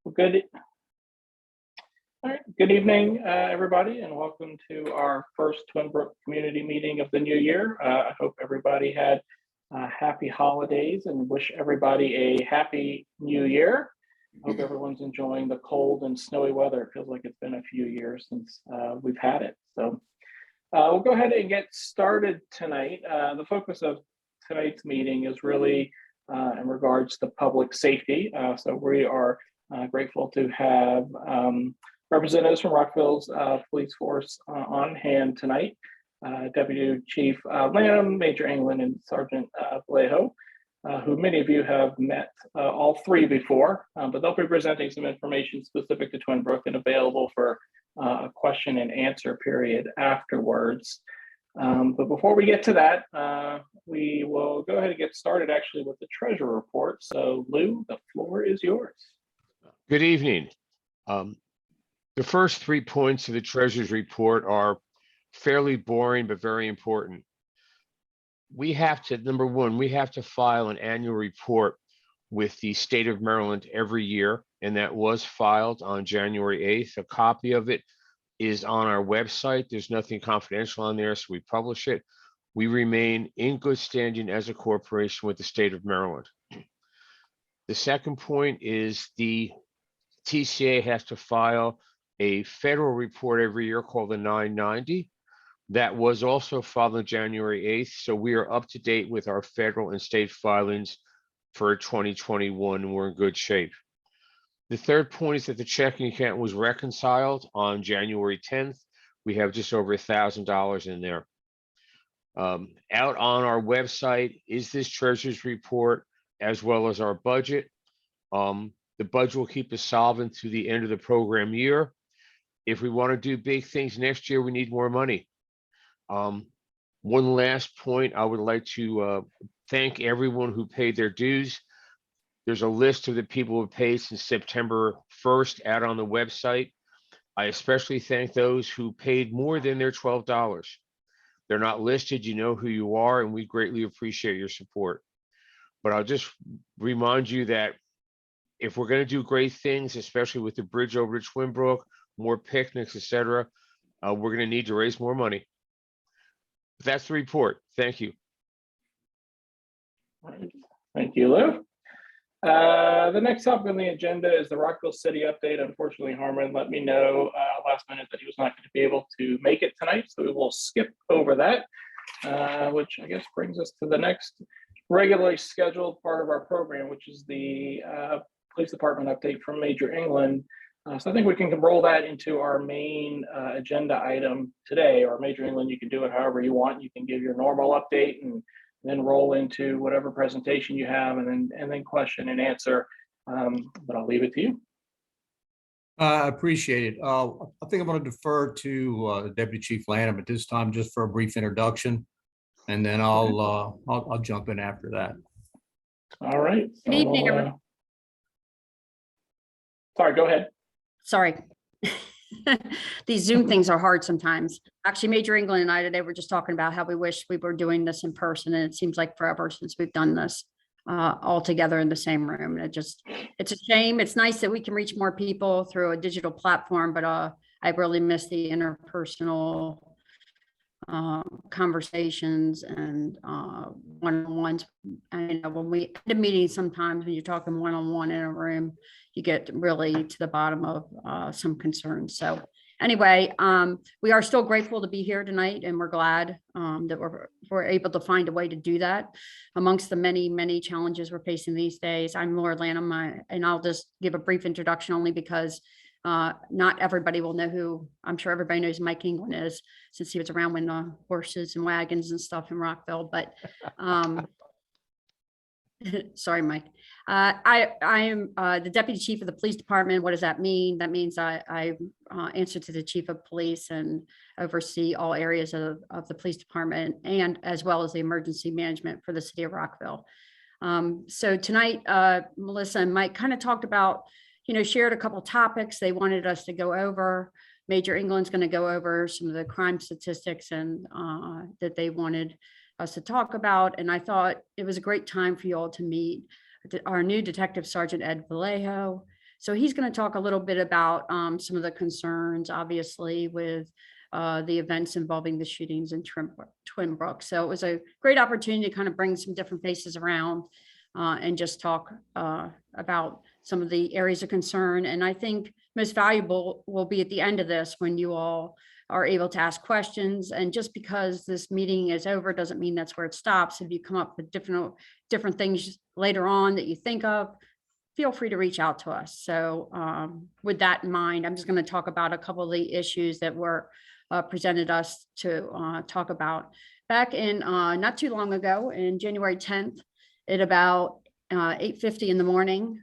Well, good. All right. Good evening, everybody, and welcome to our first Twinbrook community meeting of the new year. I hope everybody had happy holidays and wish everybody a happy new year. I hope everyone's enjoying the cold and snowy weather. It feels like it's been a few years since we've had it. So we'll go ahead and get started tonight. The focus of tonight's meeting is really in regards to public safety. So we are grateful to have representatives from Rockville's police force on hand tonight. Deputy Chief Latham, Major England, and Sergeant Vallejo, who many of you have met all three before, but they'll be presenting some information specific to Twinbrook and available for a question and answer period afterwards. But before we get to that, we will go ahead and get started actually with the treasurer report. So Lou, the floor is yours. Good evening. The first 3 points of the treasurer's report are fairly boring, but very important. We have to, number one, we have to file an annual report with the state of Maryland every year, and that was filed on January 8th. A copy of it is on our website. There's nothing confidential on there, so we publish it. We remain in good standing as a corporation with the state of Maryland. The second point is the TCA has to file a federal report every year called the 990. That was also filed on January 8th. So we are up to date with our federal and state filings for 2021, and we're in good shape. The third point is that the checking account was reconciled on January 10th. We have just over $1,000 in there. Out on our website is this treasurer's report, as well as our budget. The budget will keep us solvent through the end of the program year. If we want to do big things next year, we need more money. One last point, I would like to thank everyone who paid their dues. There's a list of the people who paid since September 1st out on the website. I especially thank those who paid more than their $12. They're not listed, you know who you are, and we greatly appreciate your support. But I'll just remind you that if we're going to do great things, especially with the bridge over to Twinbrook, more picnics, etc., we're going to need to raise more money. But that's the report. Thank you. Thank you, Lou. The next topic on the agenda is the Rockville City update. Unfortunately, Hjarman let me know last minute that he was not going to be able to make it tonight, so we will skip over that, which I guess brings us to the next regularly scheduled part of our program, which is the police department update from Major England. So I think we can roll that into our main agenda item today, or Major England, you can do it however you want. You can give your normal update and then roll into whatever presentation you have, and then question and answer. But I'll leave it to you. I appreciate it. I think I'm going to defer to Deputy Chief Latham at this time, just for a brief introduction, and then I'll jump in after that. All right. So, Good evening, everyone. Sorry, go ahead. Sorry. These Zoom things are hard sometimes. Actually, Major England and I today were just talking about how we wish we were doing this in person, and it seems like forever since we've done this all together in the same room. And it's a shame. It's nice that we can reach more people through a digital platform, but I really miss the interpersonal conversations and one-on-ones. I know when we end a meeting, sometimes when you're talking one-on-one in a room, you get really to the bottom of some concerns. So anyway, we are still grateful to be here tonight, and we're glad that we're able to find a way to do that amongst the many challenges we're facing these days. I'm Laura Latham, and I'll just give a brief introduction only because not everybody will know who. I'm sure everybody knows Mike England is, since he was around when the horses and wagons and stuff in Rockville, but sorry, Mike. I am the Deputy Chief of the Police Department. What does that mean? That means I answer to the Chief of Police and oversee all areas of the Police Department, and as well as the emergency management for the city of Rockville. So tonight, Melissa and Mike kind of talked about, shared a couple of topics they wanted us to go over. Major England's going to go over some of the crime statistics and that they wanted us to talk about. And I thought it was a great time for you all to meet our new Detective Sergeant Ed Vallejo, So he's going to talk a little bit about some of the concerns, obviously, with the events involving the shootings in Twinbrook. So it was a great opportunity to kind of bring some different faces around and just talk about some of the areas of concern. And I think most valuable will be at the end of this when you all are able to ask questions. And just because this meeting is over doesn't mean that's where it stops. If you come up with different things later on that you think of, feel free to reach out to us. So with that in mind, I'm just going to talk about a couple of the issues that were presented us to talk about. Back in not too long ago, in January 10th, at about 8:50 in the morning,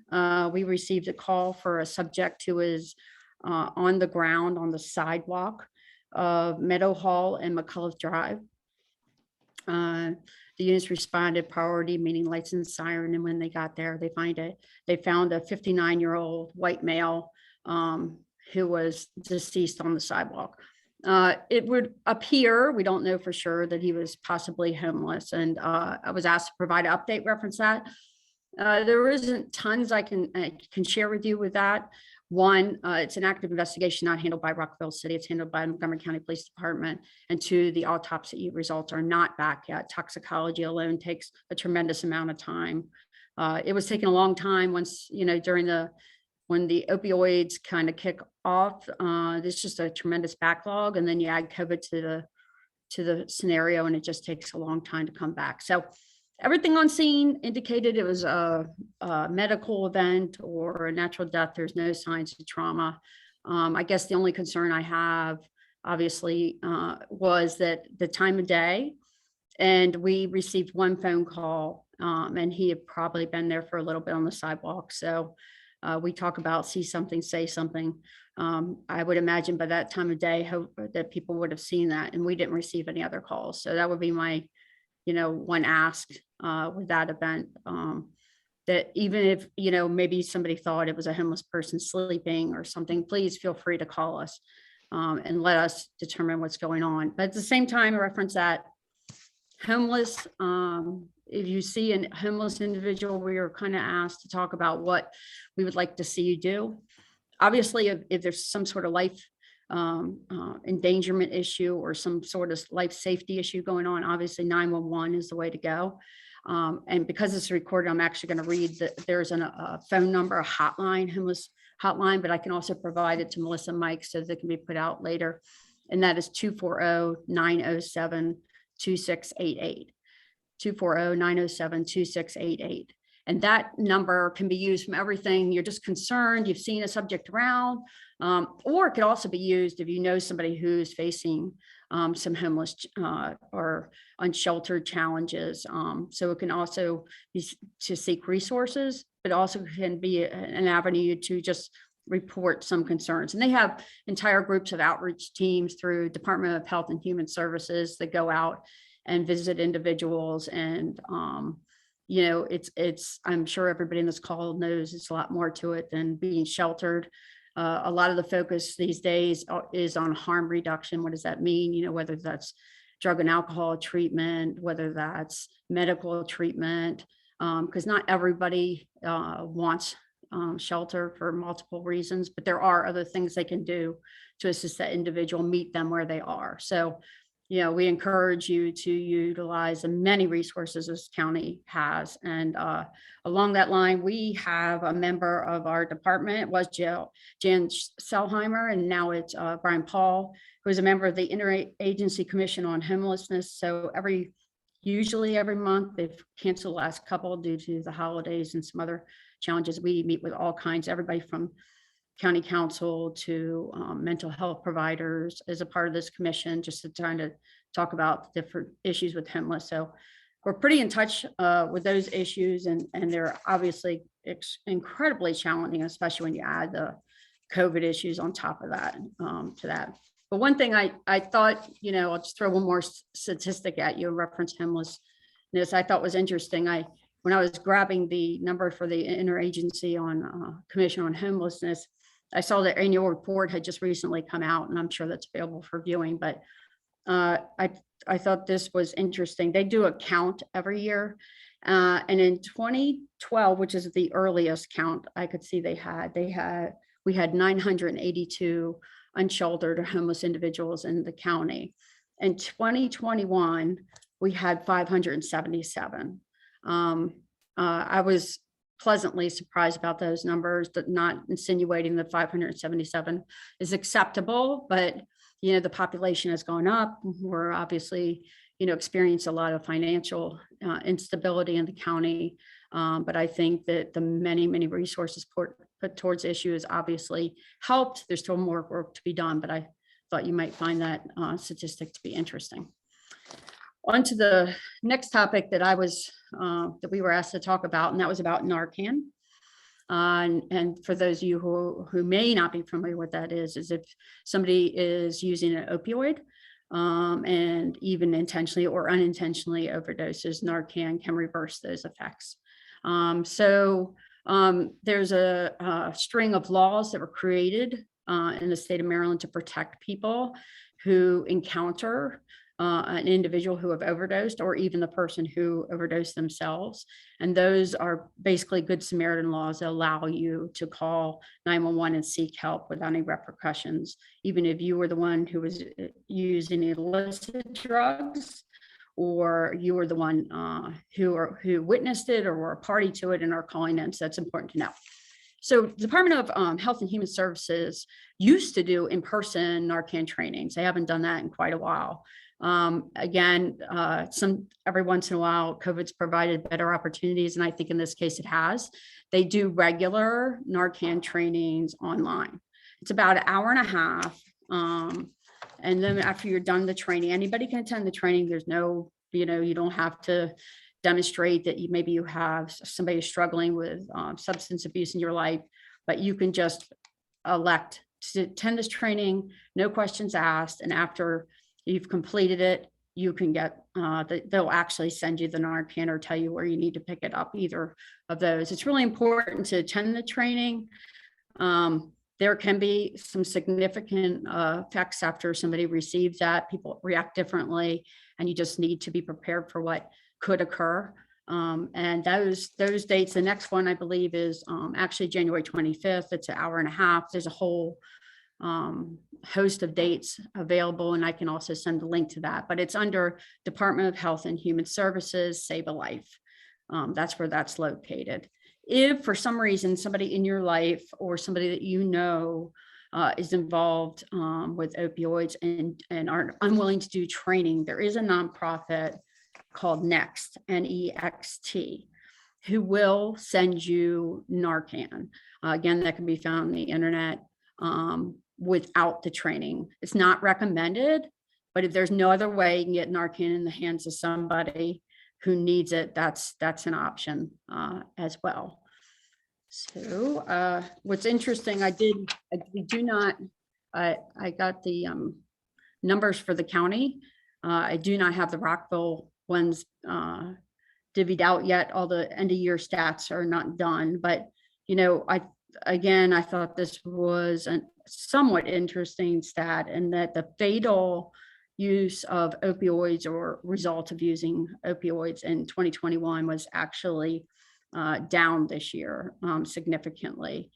we received a call for a subject who was on the ground on the sidewalk of Meadow Hall and McCullough Drive. The units responded priority, meaning lights and siren. And when they got there, they found a 59-year-old white male who was deceased on the sidewalk. It would appear, we don't know for sure, that he was possibly homeless. And I was asked to provide an update reference that. There isn't tons I can share with you with that. One, it's an active investigation not handled by Rockville City. It's handled by Montgomery County Police Department. And two, the autopsy results are not back yet. Toxicology alone takes a tremendous amount of time. It was taking a long time once, when the opioids kind of kick off. There's just a tremendous backlog. And then you add COVID to the scenario, and it just takes a long time to come back. So everything on scene indicated it was a medical event or a natural death. There's no signs of trauma. I guess the only concern I have, obviously, was that the time of day, and we received one phone call, and he had probably been there for a little bit on the sidewalk. So we talk about see something, say something. I would imagine by that time of day, hope that people would have seen that, and we didn't receive any other calls. So that would be my one ask with that event, that even if, maybe somebody thought it was a homeless person sleeping or something, please feel free to call us and let us determine what's going on. But at the same time, reference that homeless, if you see a homeless individual, we are kind of asked to talk about what we would like to see you do. Obviously, if there's some sort of life endangerment issue or some sort of life safety issue going on, obviously 911 is the way to go. And because it's recorded, I'm actually going to read that there's a phone number, a hotline, homeless hotline, but I can also provide it to Melissa and Mike so that it can be put out later. And that is 240-907-2688. 240-907-2688. And that number can be used from everything. You're just concerned, you've seen a subject around, or it could also be used if you know somebody who's facing some homeless or unsheltered challenges. So it can also be to seek resources, but also can be an avenue to just report some concerns. And they have entire groups of outreach teams through Department of Health and Human Services that go out and visit individuals. And it's I'm sure everybody in this call knows it's a lot more to it than being sheltered. A lot of the focus these days is on harm reduction. What does that mean? Whether that's drug and alcohol treatment, whether that's medical treatment, because not everybody wants shelter for multiple reasons, but there are other things they can do to assist that individual, meet them where they are. So we encourage you to utilize the many resources this county has. And along that line, we have a member of our department. It was Jan Selheimer, and now it's Brian Paul, who is a member of the Interagency Commission on Homelessness. So usually every month, they've canceled the last couple due to the holidays and some other challenges. We meet with all kinds, everybody from county council to mental health providers as a part of this commission, just to try to talk about different issues with homeless. So we're pretty in touch with those issues, and they're obviously incredibly challenging, especially when you add the COVID issues on top of that, to that. But one thing I thought, I'll just throw one more statistic at you, reference homelessness, I thought was interesting. When I was grabbing the number for the Interagency on Commission on Homelessness, I saw the annual report had just recently come out, and I'm sure that's available for viewing, but I thought this was interesting. They do a count every year, And in 2012, which is the earliest count I could see we had 982 unsheltered or homeless individuals in the county. In 2021, we had 577. I was pleasantly surprised about those numbers, but not insinuating that 577 is acceptable, but the population has gone up. We're obviously, experience a lot of financial instability in the county. But I think that the many resources put towards the issue has obviously helped. There's still more work to be done, but I thought you might find that statistic to be interesting. On to the next topic that we were asked to talk about, and that was about Narcan. And for those of you who may not be familiar with that is if somebody is using an opioid and even intentionally or unintentionally overdoses, Narcan can reverse those effects. There's a string of laws that were created in the state of Maryland to protect people who encounter an individual who have overdosed, or even the person who overdosed themselves. And those are basically Good Samaritan laws that allow you to call 911 and seek help without any repercussions, even if you were the one who was using illicit drugs, or you were the one who witnessed it or were a party to it and are calling in. So that's important to know. So the Department of Health and Human Services used to do in-person Narcan trainings. They haven't done that in quite a while. Again, every once in a while, COVID's provided better opportunities, and I think in this case it has. They do regular Narcan trainings online. It's about an hour and a half. And then after you're done the training, anybody can attend the training. There's no, you don't have to demonstrate that maybe you have somebody struggling with substance abuse in your life, but you can just elect to attend this training, no questions asked. And after you've completed it, you can get, they'll actually send you the Narcan or tell you where you need to pick it up, either of those. It's really important to attend the training. There can be some significant effects after somebody receives that. People react differently, and you just need to be prepared for what could occur. And those dates, the next one I believe is actually January 25th. It's an hour and a half. There's a whole host of dates available, and I can also send a link to that, but it's under Department of Health and Human Services, Save a Life. That's where that's located. If for some reason somebody in your life or somebody that is involved with opioids and are unwilling to do training, there is a nonprofit called Next, N-E-X-T, who will send you Narcan. Again, that can be found on the internet without the training. It's not recommended, but if there's no other way you can get Narcan in the hands of somebody who needs it, that's an option as well. So what's interesting, I got the numbers for the county. I do not have the Rockville ones divvied out yet. All the end of year stats are not done, but I thought this was a somewhat interesting stat, and that the fatal use of opioids or result of using opioids in 2021 was actually down this year significantly.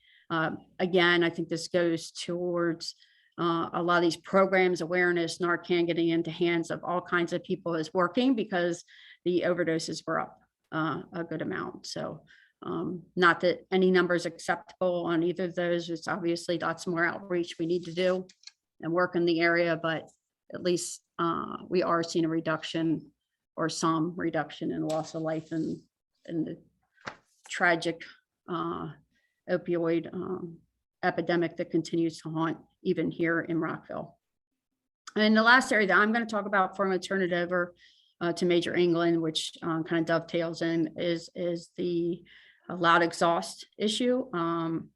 Again, I think this goes towards a lot of these programs, awareness, Narcan getting into hands of all kinds of people is working, because the overdoses were up a good amount. So not that any number is acceptable on either of those. It's obviously lots more outreach we need to do and work in the area, but at least we are seeing a reduction or some reduction in loss of life and the tragic opioid epidemic that continues to haunt even here in Rockville. And the last area that I'm going to talk about before I'm going to turn it over to Major England, which kind of dovetails in, is the loud exhaust issue.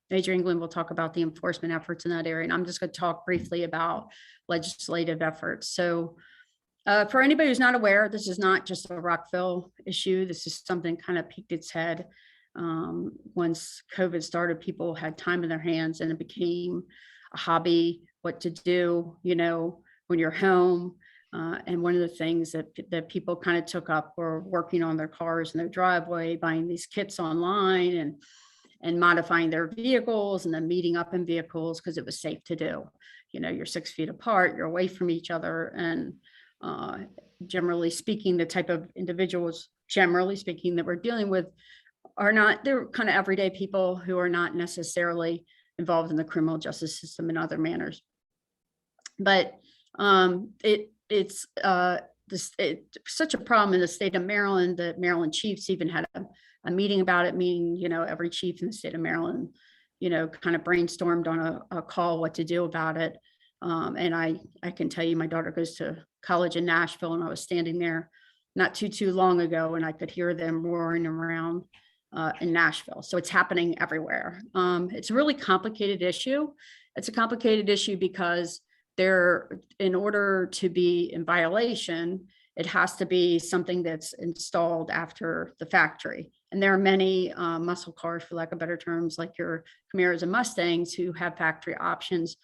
Major England will talk about the enforcement efforts in that area, and I'm just going to talk briefly about legislative efforts. So for anybody who's not aware, this is not just a Rockville issue. This is something kind of peaked its head once COVID started. People had time in their hands, and it became a hobby, what to do, when you're home. And one of the things that people kind of took up were working on their cars in their driveway, buying these kits online and modifying their vehicles and then meeting up in vehicles because it was safe to do. You know, you're 6 feet apart, you're away from each other. And generally speaking, the type of individuals, generally speaking, that we're dealing with they're kind of everyday people who are not necessarily involved in the criminal justice system in other manners. But it's such a problem in the state of Maryland that Maryland chiefs even had a meeting about it, meaning, you know, every chief in the state of Maryland, you know, kind of brainstormed on a call what to do about it. And I can tell you, my daughter goes to college in Nashville, and I was standing there not too long ago, and I could hear them roaring around in Nashville. So it's happening everywhere. It's a really complicated issue. It's a complicated issue because in order to be in violation, it has to be something that's installed after the factory. And there are many muscle cars, for lack of better terms, like your Camaros and Mustangs, who have factory options,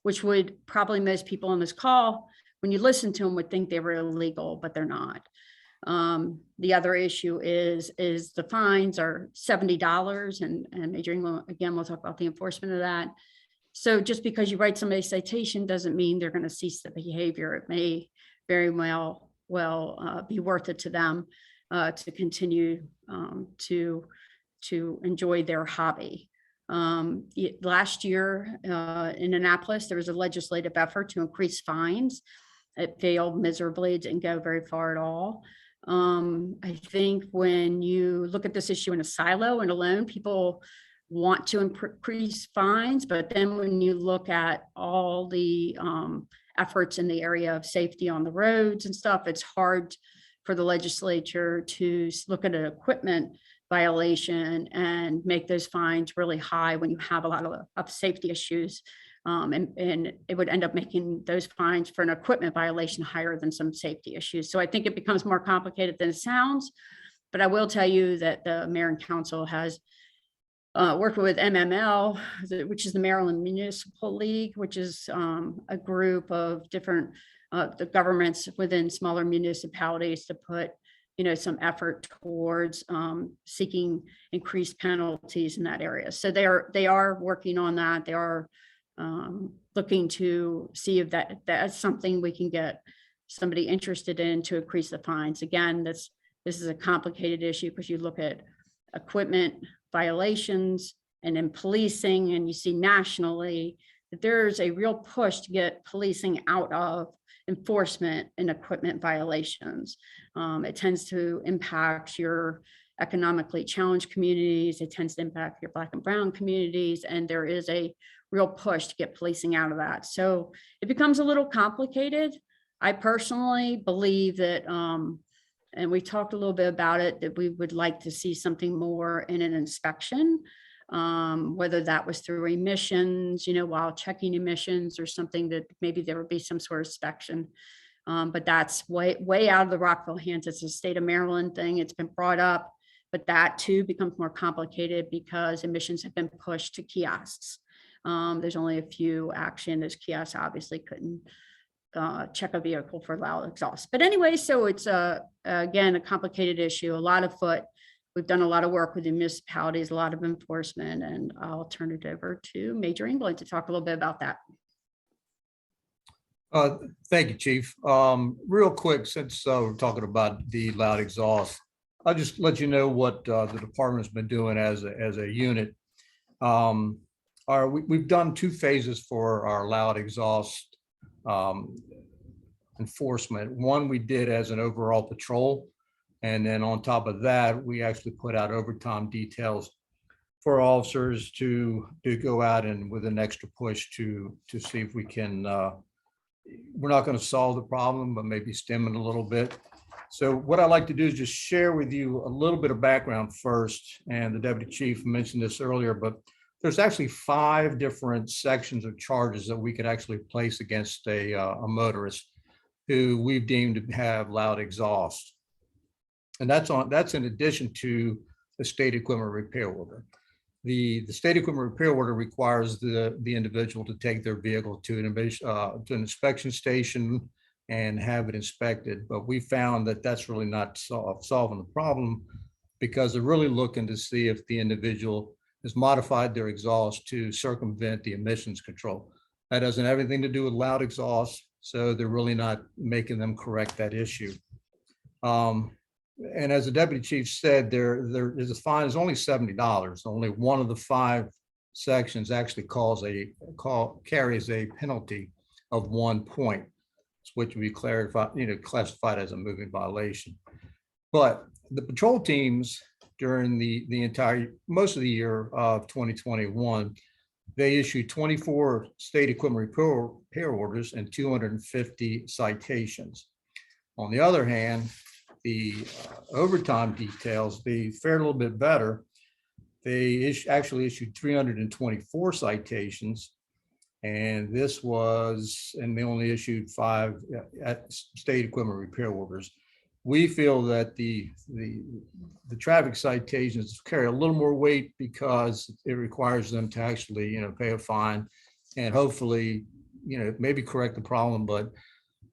which would probably most people on this call, when you listen to them, would think they were illegal, but they're not. The other issue is the fines are $70, and Major England, again, we'll talk about the enforcement of that. So just because you write somebody a citation doesn't mean they're going to cease the behavior. It may very well be worth it to them to continue to enjoy their hobby. Last year in Annapolis, there was a legislative effort to increase fines. It failed miserably. It didn't go very far at all. I think when you look at this issue in a silo and alone, people want to increase fines, but then when you look at all the efforts in the area of safety on the roads and stuff, it's hard for the legislature to look at an equipment violation and make those fines really high when you have a lot of safety issues. And it would end up making those fines for an equipment violation higher than some safety issues. So I think it becomes more complicated than it sounds, but I will tell you that the mayor and council has worked with MML, which is the Maryland Municipal League, which is a group of different the governments within smaller municipalities to put, you know, some effort towards seeking increased penalties in that area. So they are working on that. They are looking to see if that's something we can get somebody interested in to increase the fines. Again, this is a complicated issue because you look at equipment violations and in policing, and you see nationally that there's a real push to get policing out of enforcement and equipment violations. It tends to impact your economically challenged communities. It tends to impact your Black and brown communities. And there is a real push to get policing out of that. So it becomes a little complicated. I personally believe that, and we talked a little bit about it, that we would like to see something more in an inspection, whether that was through emissions, you know, while checking emissions or something, that maybe there would be some sort of inspection. But that's way out of the Rockville hands. It's a state of Maryland thing. It's been brought up, but that too becomes more complicated because emissions have been pushed to kiosks. There's only a few action. Those kiosks obviously couldn't check a vehicle for loud exhaust. But anyway, so it's again, a complicated issue, a lot of foot. We've done a lot of work with the municipalities, a lot of enforcement, and I'll turn it over to Major England to talk a little bit about that. Thank you, Chief. Real quick, since we're talking about the loud exhaust, I'll just let you know what the department's been doing as a unit. We've done 2 phases for our loud exhaust enforcement. One we did as an overall patrol, and then on top of that, we actually put out overtime details for officers to go out and with an extra push to see if we can. We're not going to solve the problem, but maybe stem it a little bit. So what I'd like to do is just share with you a little bit of background first. And the deputy chief mentioned this earlier, but there's actually 5 different sections of charges that we could actually place against a motorist who we've deemed to have loud exhaust. And that's in addition to the state equipment repair order. The state equipment repair order requires the individual to take their vehicle to an inspection station and have it inspected. But we found that that's really not solving the problem, because they're really looking to see if the individual has modified their exhaust to circumvent the emissions control. That doesn't have anything to do with loud exhaust, so they're really not making them correct that issue. And as the deputy chief said, there is a fine. It's only $70. Only one of the 5 sections actually carries a penalty of 1 point, which would be classified as a moving violation. But the patrol teams during most of the year of 2021, they issued 24 state equipment repair orders and 250 citations. On the other hand, the overtime details, they fared a little bit better. They actually issued 324 citations, and they only issued 5 state equipment repair orders. We feel that the traffic citations carry a little more weight because it requires them to actually, pay a fine and hopefully, maybe correct the problem, but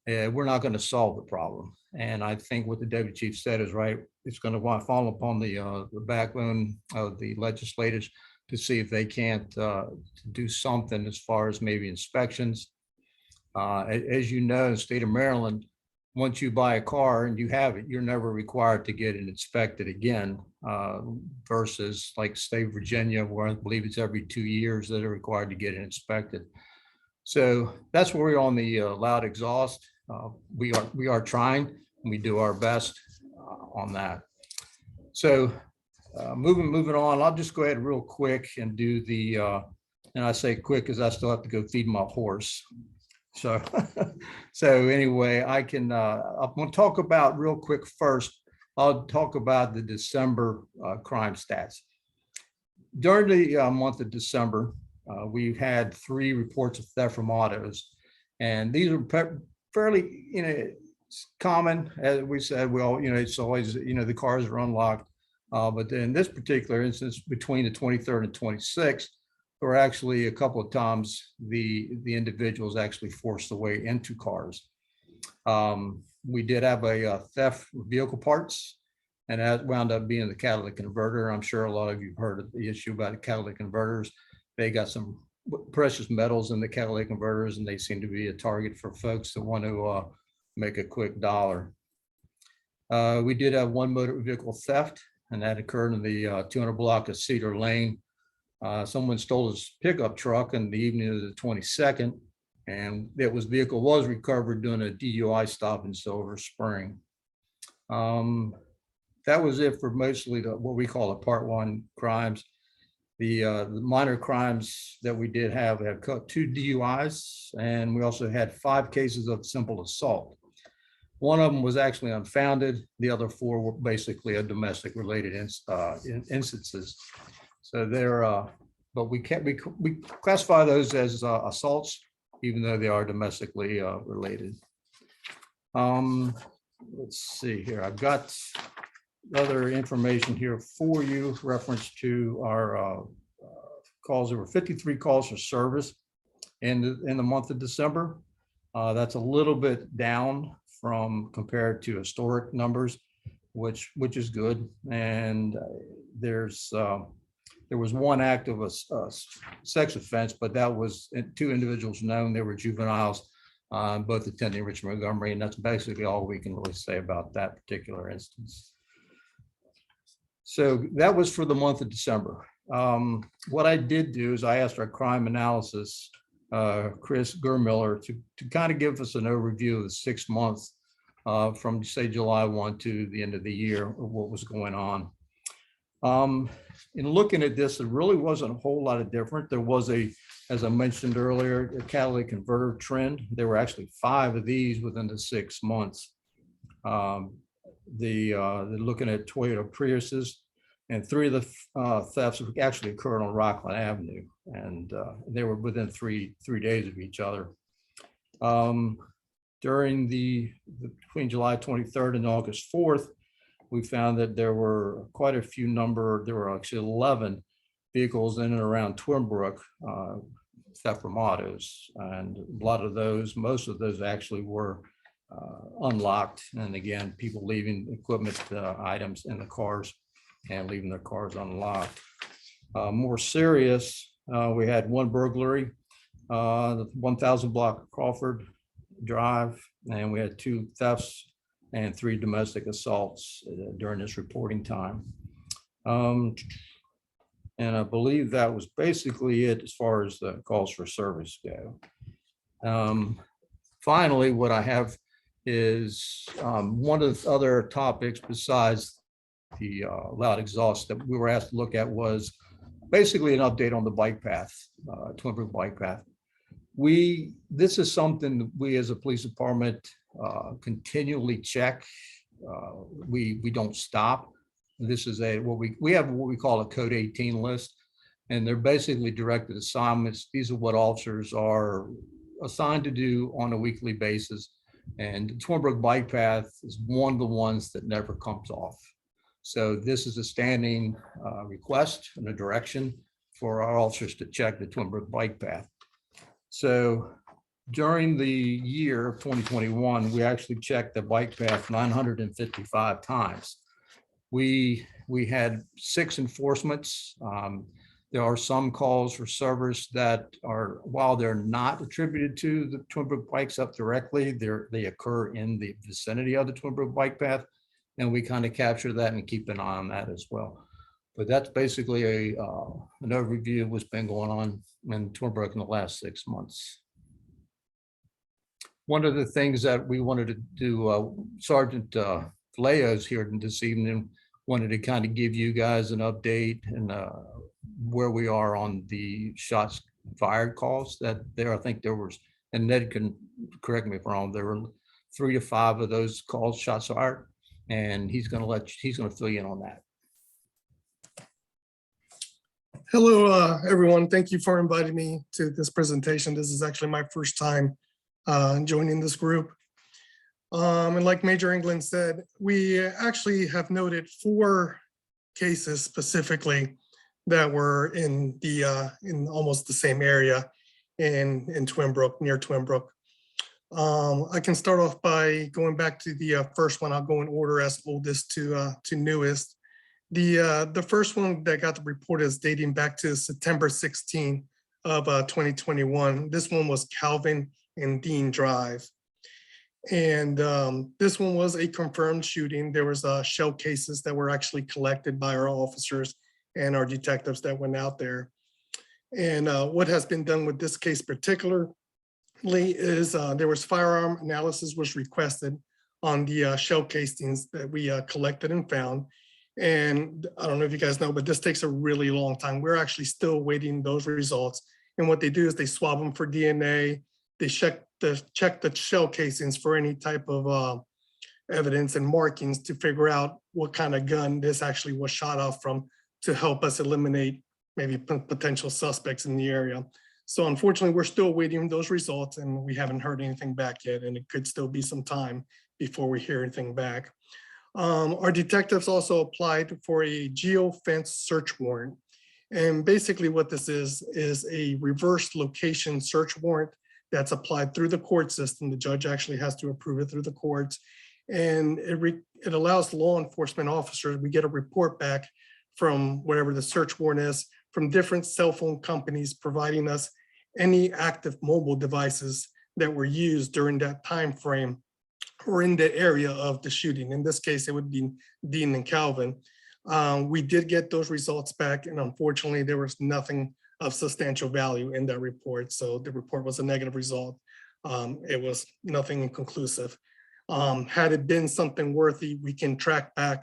we're not going to solve the problem. And I think what the deputy chief said is right. It's going to fall upon the backbone of the legislators to see if they can't do something as far as maybe inspections. As you know, in the state of Maryland, once you buy a car and you have it, you're never required to get it inspected again, versus like state of Virginia, where I believe it's every 2 years that are required to get it inspected. So that's where we're on the loud exhaust. We are trying, and we do our best on that. So moving on, I'll just go ahead real quick and do and I say quick because I still have to go feed my horse. So, anyway, I'm going to talk about real quick first. I'll talk about the December crime stats. During the month of December, we've had 3 reports of theft from autos, and these are fairly, common. As we said, it's always, the cars are unlocked. But in this particular instance, between the 23rd and 26th, there were actually a couple of times the individuals actually forced their way into cars. We did have a theft of vehicle parts, and that wound up being the catalytic converter. I'm sure a lot of you have heard of the issue about the catalytic converters. They got some precious metals in the catalytic converters, and they seem to be a target for folks that want to make a quick dollar. We did have 1 motor vehicle theft, and that occurred in the 200 block of Cedar Lane. Someone stole his pickup truck in the evening of the 22nd, and vehicle was recovered during a DUI stop in Silver Spring. That was it for mostly what we call the Part 1 crimes. The minor crimes that we did have 2 DUIs, and we also had 5 cases of simple assault. One of them was actually unfounded. The other 4 were basically a domestic related instances. So but we classify those as assaults, even though they are domestically related. Let's see here. I've got other information here for you, reference to our calls. There were 53 calls for service in the month of December. That's a little bit down from compared to historic numbers, which is good. And there was 1 act of a sex offense, but that was 2 individuals known. They were juveniles, both attending Richmond Montgomery, and that's basically all we can really say about that particular instance. So that was for the month of December. What I did do is I asked our crime analysis, Chris Germiller, to kind of give us an overview of the 6 months from, say, July 1 to the end of the year of what was going on. In looking at this, it really wasn't a whole lot of different. There was as I mentioned earlier, a catalytic converter trend. There were actually 5 of these within the 6 months. Looking at Toyota Priuses, and 3 of the thefts actually occurred on Rockland Avenue, and they were within three days of each other. During between July 23rd and August 4th, we found that there were quite a few there were actually 11 vehicles in and around Twinbrook, theft from autos. And most of those actually were unlocked. And again, people leaving equipment items in the cars and leaving their cars unlocked. More serious, we had one burglary, the 1000 block Crawford Drive, and we had 2 thefts and 3 domestic assaults during this reporting time. And I believe that was basically it as far as the calls for service go. Finally, what I have is one of the other topics besides the loud exhaust that we were asked to look at was basically an update on the bike path, Twinbrook bike path. This is something that we as a police department continually check. We don't stop. This is we have what we call a code 18 list, and they're basically directed assignments. These are what officers are assigned to do on a weekly basis. And Twinbrook bike path is one of the ones that never comes off. So this is a standing request and a direction for our officers to check the Twinbrook bike path. So during the year of 2021, we actually checked the bike path 955 times. We had 6 enforcements. There are some calls for service that are, while they're not attributed to the Twinbrook bikes up directly, they occur in the vicinity of the Twinbrook bike path. And we kind of capture that and keep an eye on that as well. But that's basically an overview of what's been going on in Twinbrook in the last 6 months. One of the things that we wanted to do, Sergeant Vallejo's here this evening, wanted to kind of give you guys an update and where we are on the shots fired calls that there. I think there was, and Ned can correct me if I'm wrong, there were 3 to 5 of those calls shots fired, and he's going to fill you in on that. Hello, everyone. Thank you for inviting me to this presentation. This is actually my first time joining this group. And like Major England said, we actually have noted 4 cases specifically that were in almost the same area in Twinbrook, near Twinbrook. I can start off by going back to the first one. I'll go in order as oldest to newest. The first one that got the report is dating back to September 16 of 2021. This one was Calvin and Dean Drive. And this one was a confirmed shooting. There was shell cases that were actually collected by our officers and our detectives that went out there. And what has been done with this case particularly is there was firearm analysis was requested on the shell casings that we collected and found. And I don't know if you guys know, but this takes a really long time. We're actually still waiting those results. And what they do is they swab them for DNA. They check the shell casings for any type of evidence and markings to figure out what kind of gun this actually was shot off from to help us eliminate maybe potential suspects in the area. So unfortunately, we're still waiting those results and we haven't heard anything back yet, and it could still be some time before we hear anything back. Our detectives also applied for a geofence search warrant. And basically what this is a reverse location search warrant that's applied through the court system. The judge actually has to approve it through the courts. And it allows law enforcement officers, we get a report back from whatever the search warrant is, from different cell phone companies providing us any active mobile devices that were used during that time frame or in the area of the shooting. In this case, it would be Dean and Calvin. We did get those results back, and unfortunately, there was nothing of substantial value in that report. So the report was a negative result. It was nothing inconclusive. Had it been something worthy, we can track back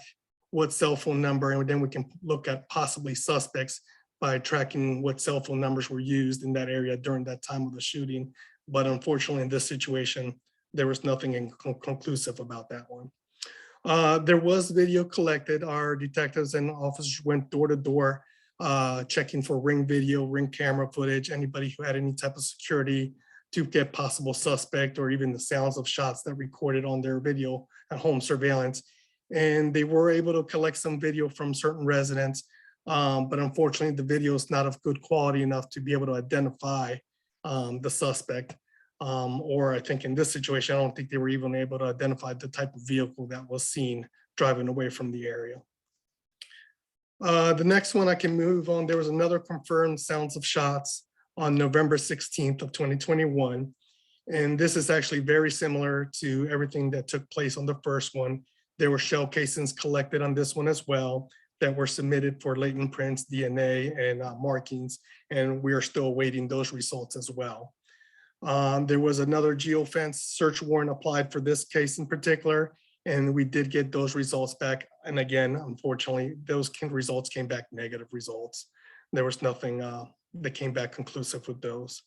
what cell phone number, and then we can look at possibly suspects by tracking what cell phone numbers were used in that area during that time of the shooting. But unfortunately, in this situation, there was nothing inconclusive about that one. There was video collected. Our detectives and officers went door to door, checking for ring video, ring camera footage, anybody who had any type of security to get possible suspect or even the sounds of shots that recorded on their video at home surveillance. And they were able to collect some video from certain residents, but unfortunately the video is not of good quality enough to be able to identify the suspect. Or I think in this situation, I don't think they were even able to identify the type of vehicle that was seen driving away from the area. The next one I can move on, there was another confirmed sounds of shots on November 16th of 2021. And this is actually very similar to everything that took place on the first one. There were shell casings collected on this one as well that were submitted for latent prints, DNA, and markings, and we are still awaiting those results as well. There was another geofence search warrant applied for this case in particular, and we did get those results back. And again, unfortunately, those results came back negative results. There was nothing that came back conclusive with those.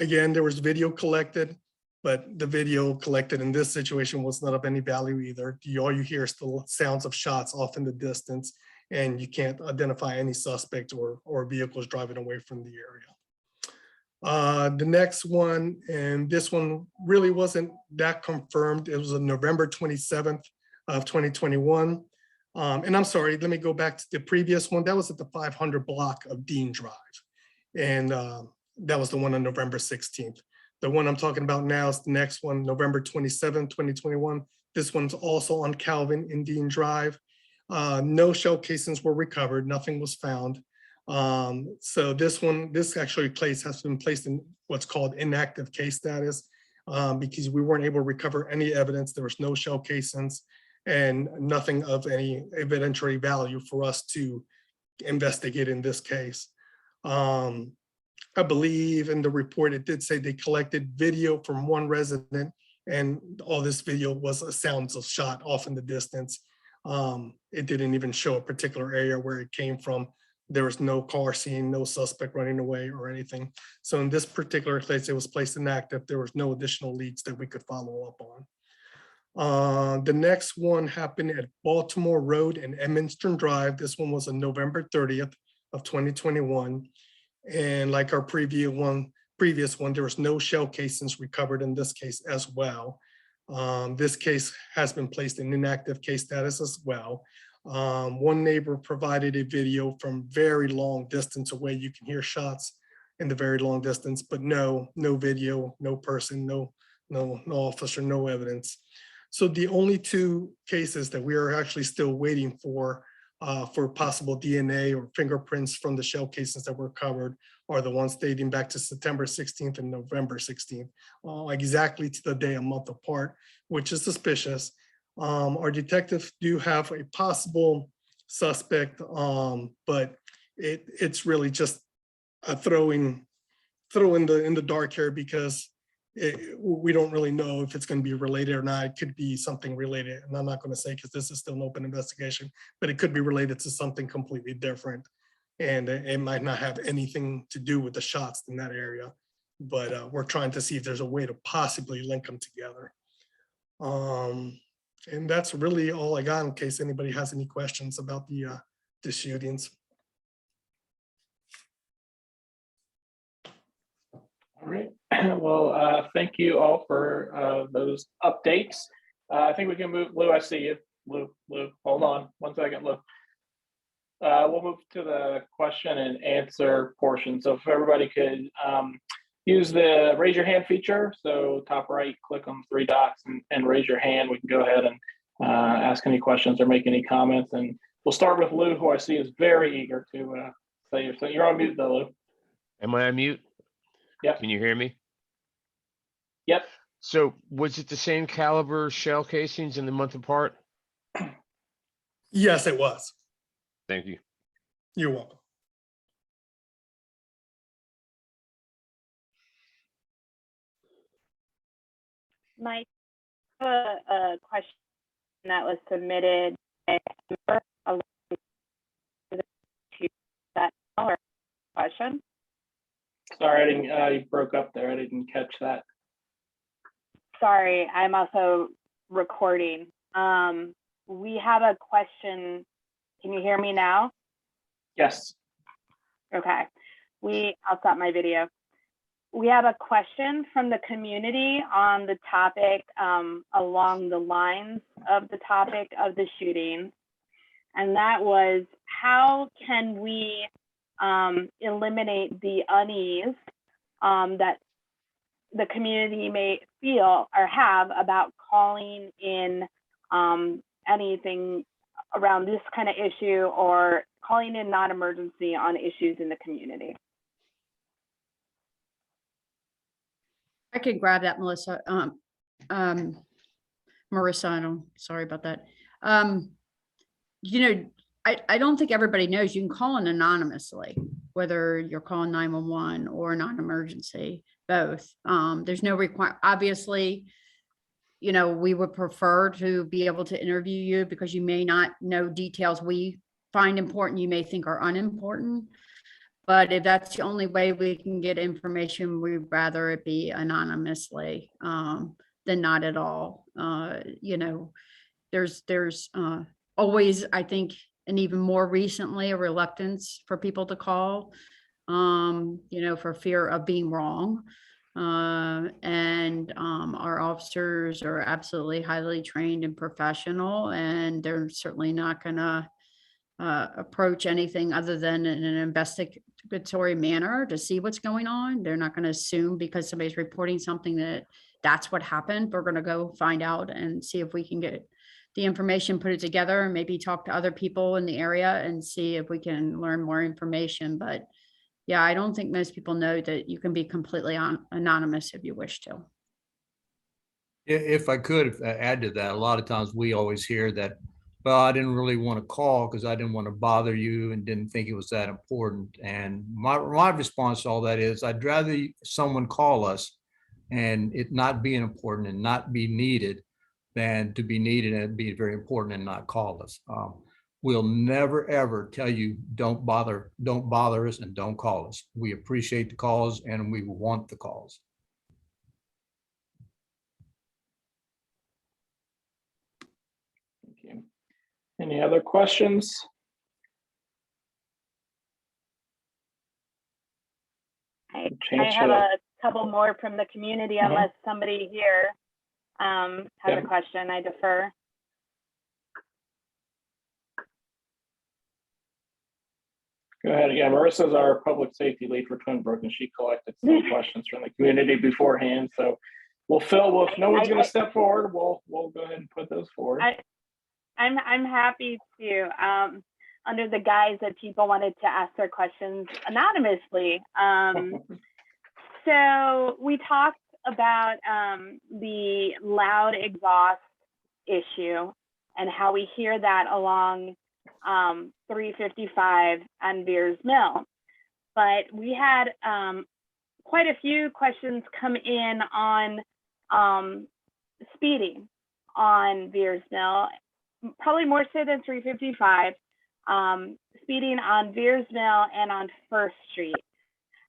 Again, there was video collected, but the video collected in this situation was not of any value either. All you hear is the sounds of shots off in the distance, and you can't identify any suspect or vehicles driving away from the area. The next one, and this one really wasn't that confirmed. It was on November 27th of 2021. And I'm sorry, let me go back to the previous one. That was at the 500 block of Dean Drive. And that was the one on November 16th. The one I'm talking about now is the next one, November 27th, 2021. This one's also on Calvin in Dean Drive. No shell casings were recovered, nothing was found. So this actually has been placed in what's called inactive case status because we weren't able to recover any evidence. There was no shell casings and nothing of any evidentiary value for us to investigate in this case. I believe in the report, it did say they collected video from one resident, and all this video was sounds of shot off in the distance. It didn't even show a particular area where it came from. There was no car seen, no suspect running away or anything. So in this particular case, it was placed inactive. There was no additional leads that we could follow up on. The next one happened at Baltimore Road and Edmondston Drive. This one was on November 30th of 2021. And like our previous one, there was no shell casings recovered in this case as well. This case has been placed in inactive case status as well. One neighbor provided a video from very long distance away. You can hear shots in the very long distance, but no video, no person, no officer, no evidence. So the only two cases that we are actually still waiting for possible DNA or fingerprints from the shell casings that were covered are the ones dating back to September 16th and November 16th, exactly to the day a month apart, which is suspicious. Our detectives do have a possible suspect, but it's really just a throw in the dark here because we don't really know if it's going to be related or not. It could be something related, and I'm not going to say because this is still an open investigation, but it could be related to something completely different, and it might not have anything to do with the shots in that area. But we're trying to see if there's a way to possibly link them together. And that's really all I got in case anybody has any questions about the shootings. All right. Well, thank you all for those updates. I think we can move. Lou, I see you. Lou, hold on 1 second, Lou. We'll move to the question and answer portion. So if everybody could use the raise your hand feature. So top right, click on 3 dots and raise your hand. We can go ahead and ask any questions or make any comments. And we'll start with Lou, who I see is very eager to say. So you're on mute though, Lou. Am I on mute? Yep. Can you hear me? Yep. So was it the same caliber shell casings in the month apart? Yes, it was. Thank you. You're welcome. Mike, a question that was submitted to that question. Sorry, I didn't. You broke up there. I didn't catch that. Sorry, I'm also recording. We have a question. Can you hear me now? Yes. Okay. I'll stop my video. We have a question from the community on the topic along the lines of the topic of the shooting. And that was, how can we eliminate the unease that the community may feel or have about calling in anything around this kind of issue, or calling in non-emergency on issues in the community. I could grab that, Melissa. Marissa, sorry about that. You know, I don't think everybody knows you can call in anonymously, whether you're calling 911 or non-emergency, both. There's no obviously, you know, we would prefer to be able to interview you because you may not know details we find important, you may think are unimportant. But if that's the only way we can get information, we'd rather it be anonymously than not at all. You know, there's always, I think, and even more recently, a reluctance for people to call, you know, for fear of being wrong. And our officers are absolutely highly trained and professional, and they're certainly not going to approach anything other than in an investigatory manner to see what's going on. They're not going to assume because somebody's reporting something that that's what happened. We're going to go find out and see if we can get the information, put it together, and maybe talk to other people in the area and see if we can learn more information. But yeah, I don't think most people know that you can be completely anonymous if you wish to. If I could add to that, a lot of times we always hear that, well, I didn't really want to call because I didn't want to bother you and didn't think it was that important. And my response to all that is, I'd rather someone call us and it not being important and not be needed than to be needed and be very important and not call us. We'll never, ever tell you, don't bother us and don't call us. We appreciate the calls and we want the calls. Thank you. Any other questions? I have a couple more from the community, unless somebody here has a question. I defer. Go ahead. Yeah, Marissa's our public safety lead for Twinbrook, and she collected some questions from the community beforehand. So we'll fill. If no one's going to step forward, we'll go ahead and put those forward. I'm happy to, under the guise that people wanted to ask their questions anonymously. So we talked about the loud exhaust issue and how we hear that along 355 and Veers Mill. But we had quite a few questions come in on speeding on Veers Mill, probably more so than 355, speeding on Veers Mill and on First Street.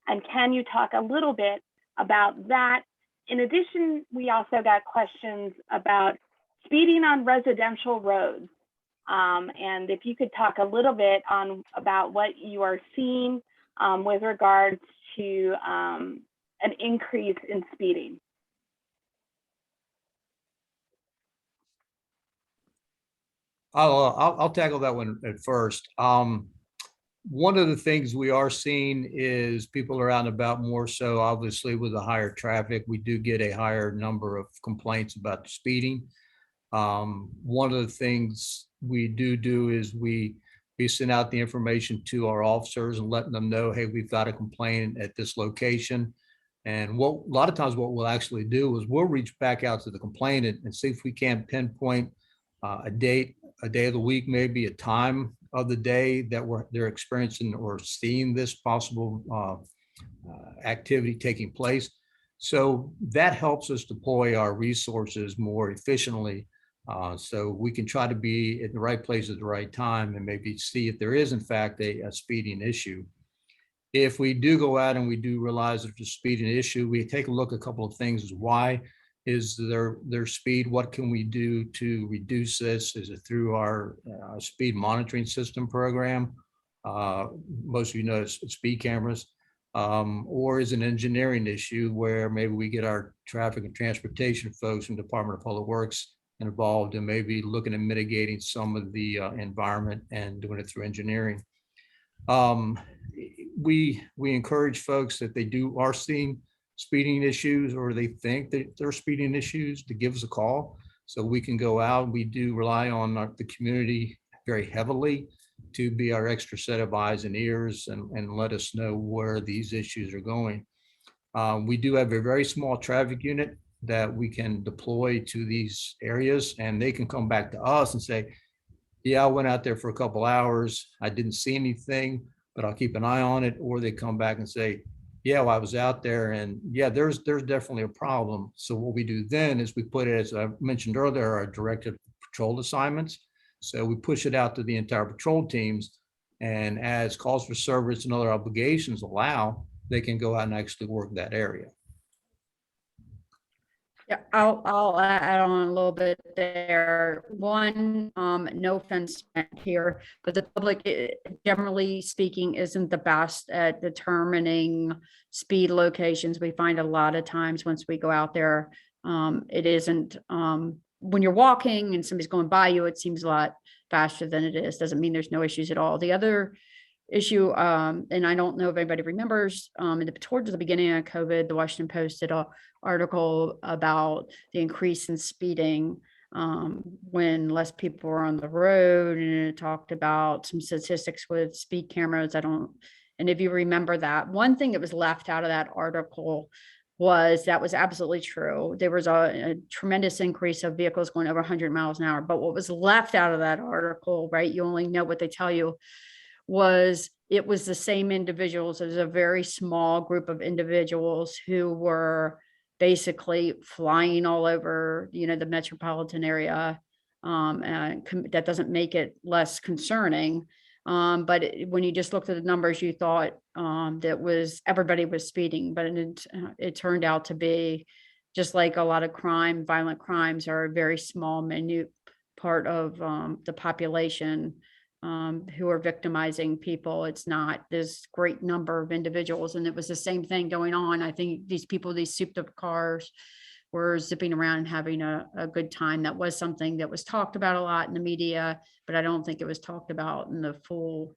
And can you talk a little bit about that? In addition, we also got questions about speeding on residential roads. And if you could talk a little bit about what you are seeing with regards to an increase in speeding. I'll tackle that one at first. One of the things we are seeing is people are out and about more so, obviously with the higher traffic, we do get a higher number of complaints about speeding. One of the things we do is we send out the information to our officers and letting them know, hey, we've got a complaint at this location. And a lot of times what we'll actually do is we'll reach back out to the complainant and see if we can pinpoint a day of the week, maybe a time of the day that they're experiencing or seeing this possible activity taking place. So that helps us deploy our resources more efficiently. So we can try to be at the right place at the right time and maybe see if there is in fact a speeding issue. If we do go out and we do realize there's a speeding issue, we take a look at a couple of things. Why is their speed? What can we do to reduce this? Is it through our speed monitoring system program? Most of you know it's speed cameras. Or is it an engineering issue where maybe we get our traffic and transportation folks from Department of Public Works involved and maybe looking at mitigating some of the environment and doing it through engineering. We encourage folks that are seeing speeding issues or they think that there are speeding issues, to give us a call so we can go out. We do rely on the community very heavily to be our extra set of eyes and ears and let us know where these issues are going. We do have a very small traffic unit that we can deploy to these areas, and they can come back to us and say, yeah, I went out there for a couple hours. I didn't see anything, but I'll keep an eye on it. Or they come back and say, yeah, well, I was out there and yeah, there's definitely a problem. So what we do then is we put it, as I mentioned earlier, our directed patrol assignments. So we push it out to the entire patrol teams, and as calls for service and other obligations allow, they can go out and actually work that area. Yeah, I'll add on a little bit there. One, no offense meant here, but the public, generally speaking, isn't the best at determining speed locations. We find a lot of times once we go out there, it isn't, when you're walking and somebody's going by you, it seems a lot faster than it is. Doesn't mean there's no issues at all. The other issue, and I don't know if anybody remembers, towards the beginning of COVID, the Washington Post did an article about the increase in speeding when less people were on the road, and it talked about some statistics with speed cameras. And if you remember that, one thing that was left out of that article was that was absolutely true. There was a tremendous increase of vehicles going over 100 miles an hour. But what was left out of that article, right? You only know what they tell you, was it was the same individuals. It was a very small group of individuals who were basically flying all over, the metropolitan area. And that doesn't make it less concerning. But when you just looked at the numbers, you thought that everybody was speeding, but it turned out to be, just like a lot of violent crimes are a very small, minute part of the population who are victimizing people. It's not this great number of individuals. And it was the same thing going on. I think these souped up cars were zipping around and having a good time. That was something that was talked about a lot in the media, but I don't think it was talked about in the full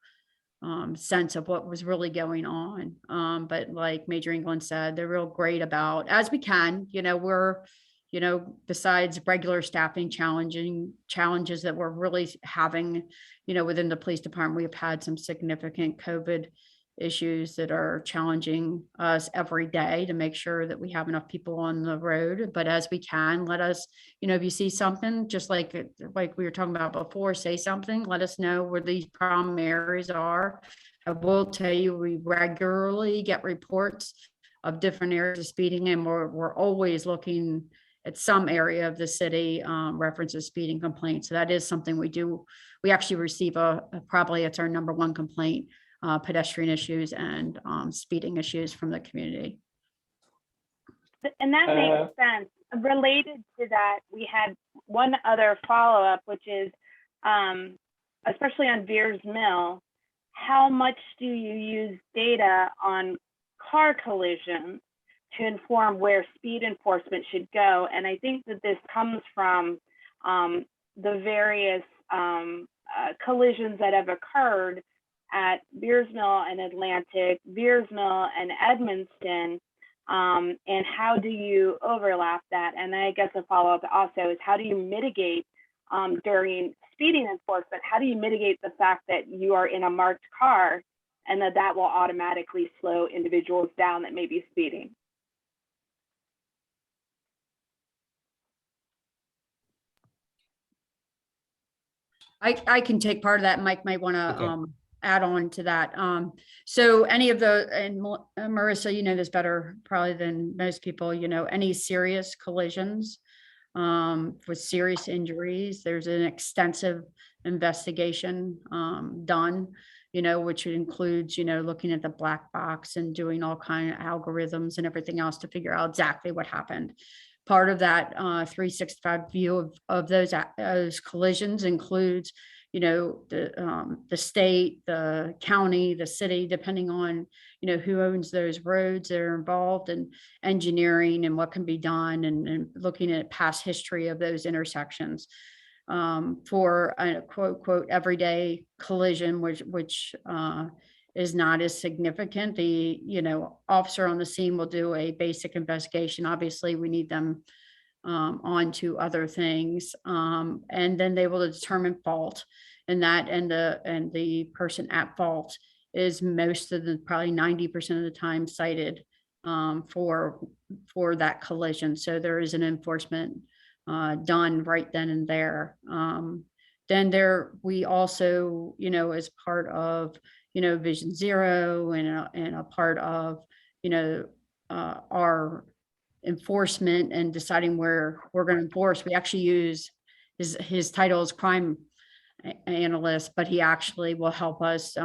sense of what was really going on. But like Major England said, they're real great about, as we can, we're, besides regular staffing challenges that we're really having, within the police department, we've had some significant COVID issues that are challenging us every day to make sure that we have enough people on the road. But as we can, let us, if you see something, just like we were talking about before, say something, let us know where these problem areas are. I will tell you, we regularly get reports of different areas of speeding, and we're always looking at some area of the city references speeding complaints. So that is something we do. We actually receive probably it's our number one complaint, pedestrian issues and speeding issues from the community. And that makes sense. Related to that, we had one other follow-up, which is, especially on Veers Mill, how much do you use data on car collisions to inform where speed enforcement should go? And I think that this comes from the various collisions that have occurred at Veers Mill and Atlantic, Veers Mill and Edmondston, and how do you overlap that? And I guess a follow-up also is, how do you mitigate during speeding enforcement, how do you mitigate the fact that you are in a marked car and that will automatically slow individuals down that may be speeding? I can take part of that. Mike might want to Okay. Add on to that. So any of and Marissa, this better probably than most people, any serious collisions with serious injuries, there's an extensive investigation done, which includes, looking at the black box and doing all kind of algorithms and everything else to figure out exactly what happened. Part of that 365 view of those collisions includes, the state, the county, the city, depending on, who owns those roads that are involved, and engineering and what can be done, and looking at past history of those intersections for a quote everyday collision, which is not as significant. The, officer on the scene will do a basic investigation. Obviously, we need them on to other things. And then they will determine fault, and the person at fault is most of the, probably 90% of the time cited for that collision. So there is an enforcement done right then and there. Then we also, as part of, Vision Zero and a part of, our enforcement and deciding where we're going to enforce, we actually use his title is crime analyst, but he actually will help us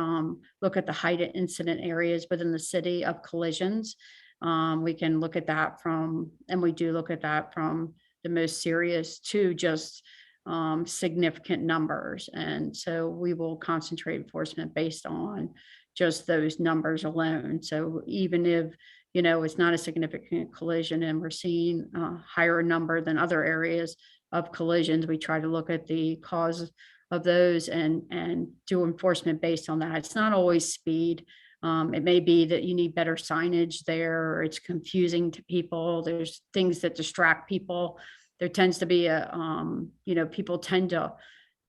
look at the heightened incident areas within the city of collisions. We can look at that and we do look at that from the most serious to just significant numbers. And so we will concentrate enforcement based on just those numbers alone. So even if, it's not a significant collision and we're seeing a higher number than other areas of collisions, we try to look at the cause of those and do enforcement based on that. It's not always speed. It may be that you need better signage there, or it's confusing to people. There's things that distract people. There tends to be people tend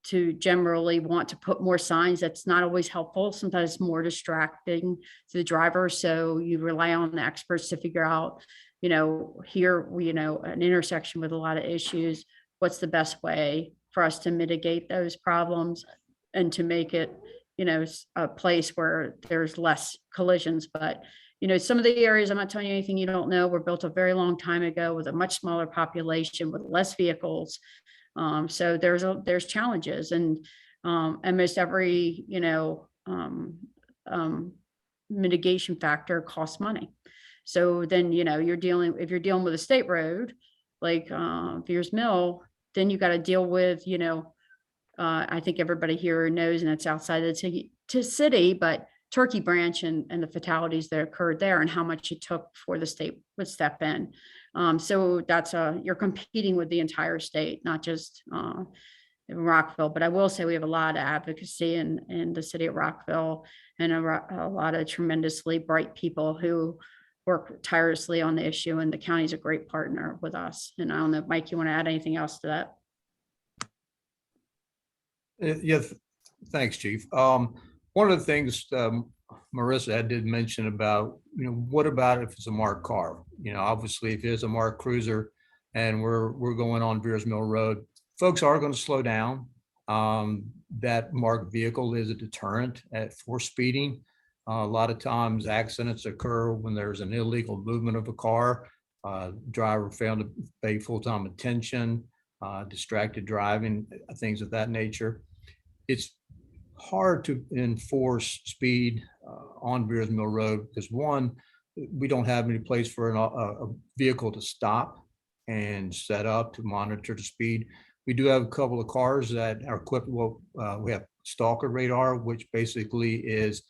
to generally want to put more signs. That's not always helpful. Sometimes it's more distracting to the driver. So you rely on the experts to figure out, here, an intersection with a lot of issues, what's the best way for us to mitigate those problems and to make it, a place where there's less collisions. But, some of the areas, I'm not telling you anything you don't know, were built a very long time ago with a much smaller population, with less vehicles. So there's challenges, and almost every, mitigation factor costs money. So then, if you're dealing with a state road, like Veers Mill, then you got to deal with, I think everybody here knows, and it's outside of the city, but Turkey Branch and the fatalities that occurred there and how much it took for the state would step in. So that's you're competing with the entire state, not just in Rockville. But I will say we have a lot of advocacy in the city of Rockville, and a lot of tremendously bright people who work tirelessly on the issue, and the county's a great partner with us. And I don't know, Mike, you want to add anything else to that? Yes, thanks, Chief. One of the things Marissa did mention about, what about if it's a marked car? Obviously, if it's a marked cruiser and we're going on Veers Mill Road, folks are going to slow down. That marked vehicle is a deterrent for speeding. A lot of times accidents occur when there's an illegal movement of a car, driver failed to pay full-time attention, distracted driving, things of that nature. It's hard to enforce speed on Veers Mill Road because, one, we don't have any place for a vehicle to stop and set up to monitor the speed. We do have a couple of cars that are equipped. Well, we have stalker radar, which basically is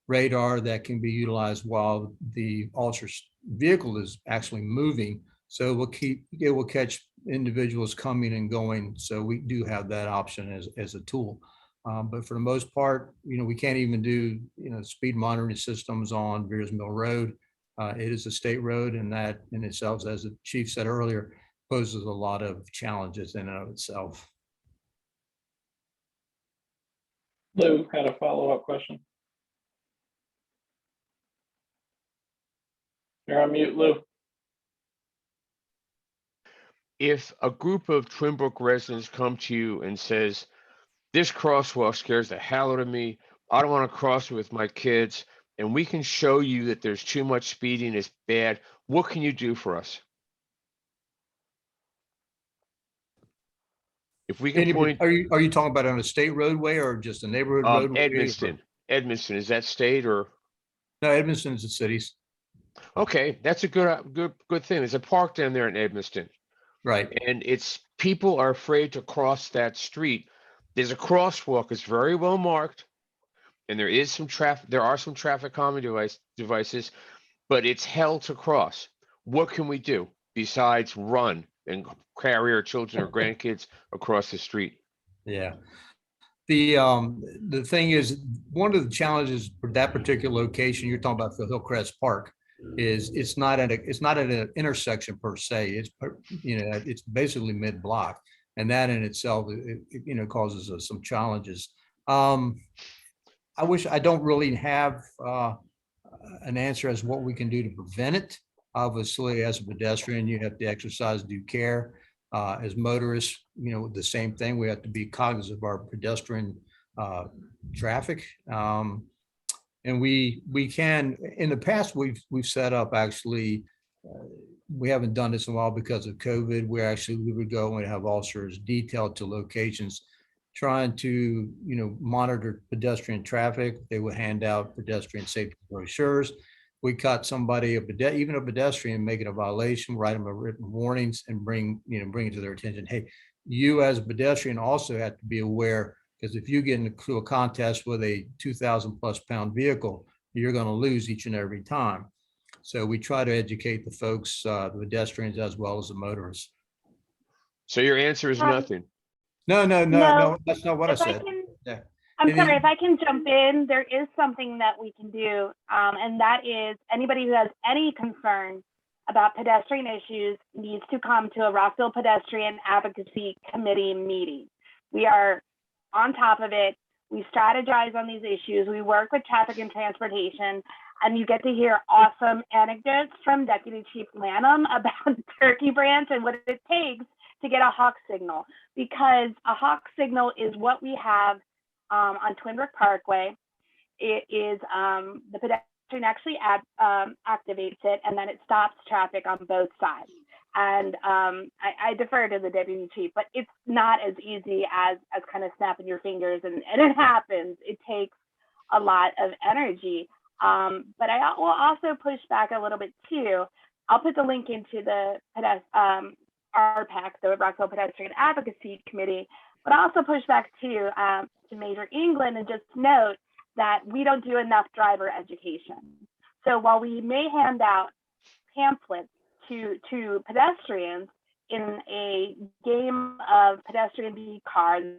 radar that can be utilized while the officer's vehicle is actually moving. So it will catch individuals coming and going. So we do have that option as a tool. But for the most part, we can't even do, speed monitoring systems on Veers Mill Road. It is a state road, and that in itself, as the chief said earlier, poses a lot of challenges in and of itself. Lou had a follow-up question. You're on mute, Lou. If a group of Twinbrook residents come to you and says, this crosswalk scares the hell out of me, I don't want to cross it with my kids, and we can show you that there's too much speeding, it's bad, what can you do for us? If we can point. Are you talking about on a state roadway or just a neighborhood roadway? Edmondston, is that state or? No, Edmondston is the cities. Okay, that's a good thing. There's a park down there in Edmondston. Right. And people are afraid to cross that street. There's a crosswalk, it's very well marked, and there are some traffic calming devices, but it's hell to cross. What can we do besides run and carry our children or grandkids across the street? Yeah. The thing is, one of the challenges for that particular location, you're talking about for Hillcrest Park, is it's not at an intersection per se. It's, it's basically mid-block, and that in itself, causes us some challenges. I don't really have an answer as what we can do to prevent it. Obviously, as a pedestrian, you have to exercise due care. As motorists, the same thing. We have to be cognizant of our pedestrian traffic. And we can, in the past, we've set up actually, we haven't done this in a while because of COVID, where we would go and have officers detailed to locations trying to, monitor pedestrian traffic. They would hand out pedestrian safety brochures. We caught somebody, even a pedestrian making a violation, write them a written warnings and bring it to their attention. Hey, you as a pedestrian also have to be aware, because if you get into a contest with a 2,000+ pound vehicle, you're going to lose each and every time. So we try to educate the folks, the pedestrians, as well as the motorists. So your answer is nothing. No, that's not what I If I said. can, Yeah. I'm And sorry, if I can jump in, there is something that we can do, and that is anybody who has any concern about pedestrian issues needs to come to a Rockville Pedestrian Advocacy Committee meeting. We are on top of it. We strategize on these issues. We work with traffic and transportation, and you get to hear awesome anecdotes from Deputy Chief Latham about the turkey branch and what it takes to get a hawk signal, because a hawk signal is what we have on Twinbrook Parkway. It is the pedestrian actually activates it, and then it stops traffic on both sides. And I defer to the deputy chief, but it's not as easy as kind of snapping your fingers and it happens. It takes a lot of energy. But I will also push back a little bit too. I'll put the link into the RPAC, the Rockville Pedestrian Advocacy Committee, but I also push back to Major England and just note that we don't do enough driver education. So while we may hand out pamphlets to pedestrians in a game of pedestrian beat car, is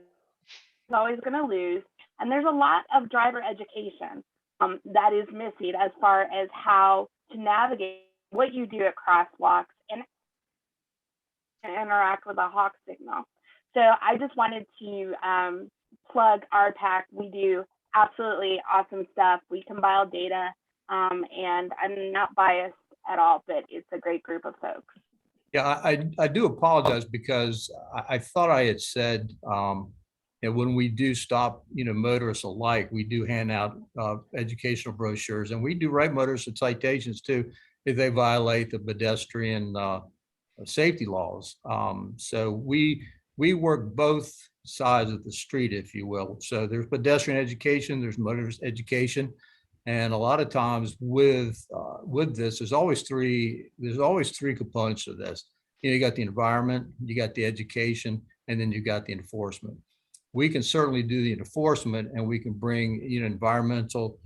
always going to lose. And there's a lot of driver education that is missing as far as how to navigate what you do at crosswalks and interact with a hawk signal. So I just wanted to plug RPAC. We do absolutely awesome stuff. We compile data, and I'm not biased at all, but it's a great group of folks. Yeah, I do apologize because I thought I had said that when we do stop, motorists alike, we do hand out educational brochures, and we do write motorists citations too if they violate the pedestrian safety laws. So we work both sides of the street, if you will. So there's pedestrian education, there's motorist education. And a lot of times with this, there's always three components of this. You got the environment, you got the education, and then you got the enforcement. We can certainly do the enforcement, and we can bring environmental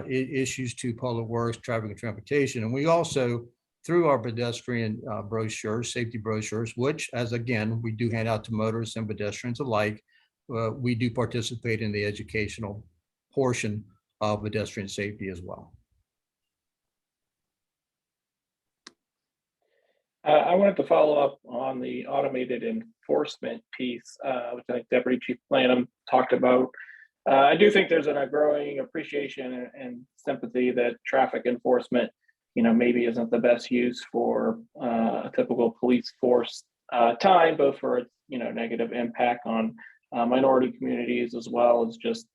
issues to public works, traffic and transportation. And we also, through our pedestrian brochures, safety brochures, which, as again, we do hand out to motorists and pedestrians alike, we do participate in the educational portion of pedestrian safety as well. I wanted to follow up on the automated enforcement piece, which I think Deputy Chief Latham talked about. I do think there's a growing appreciation and sympathy that traffic enforcement, maybe isn't the best use for a typical police force time, both for its, negative impact on minority communities, as well as just,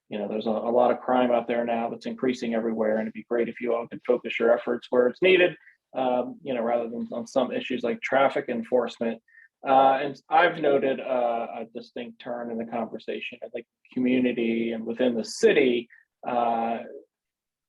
there's a lot of crime out there now that's increasing everywhere, and it'd be great if you all could focus your efforts where it's needed, rather than on some issues like traffic enforcement. And I've noted a distinct turn in the conversation at the community and within the city,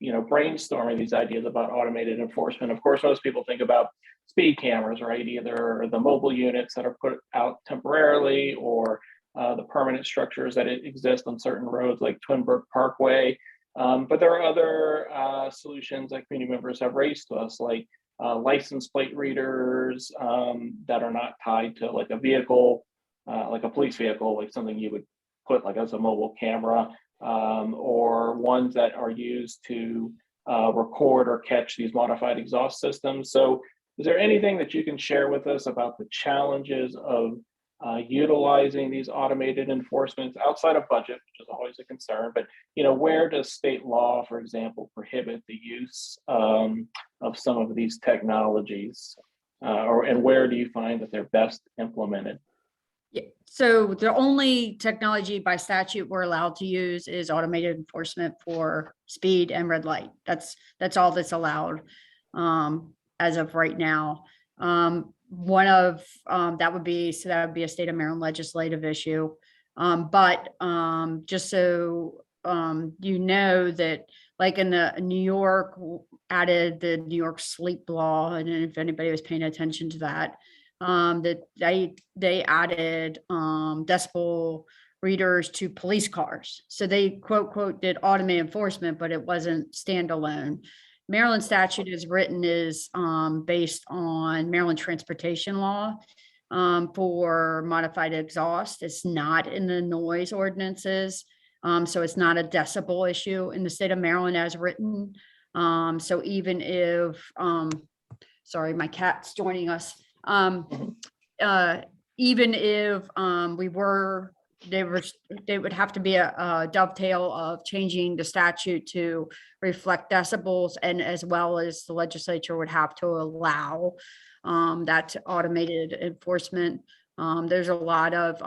brainstorming these ideas about automated enforcement. Of course, most people think about speed cameras, right? Either the mobile units that are put out temporarily, or the permanent structures that exist on certain roads like Twinbrook Parkway. But there are other solutions that community members have raised to us, like license plate readers that are not tied to like a vehicle, like a police vehicle, like something you would put like as a mobile camera, or ones that are used to record or catch these modified exhaust systems. So is there anything that you can share with us about the challenges of utilizing these automated enforcements outside of budget, which is always a concern, but where does state law, for example, prohibit the use of some of these technologies, and where do you find that they're best implemented? Yeah, so the only technology by statute we're allowed to use is automated enforcement for speed and red light. That's all that's allowed as of right now. One of that would be a state of Maryland legislative issue. But just so that like in the New York added the New York sleep law, and if anybody was paying attention to that, that they added decibel readers to police cars. So they quote did automated enforcement, but it wasn't standalone. Maryland statute is written is based on Maryland transportation law for modified exhaust. It's not in the noise ordinances. So it's not a decibel issue in the state of Maryland as written. So even if, sorry, my cat's joining us. Even if they would have to be a dovetail of changing the statute to reflect decibels, and as well as the legislature would have to allow that automated enforcement. There's a lot of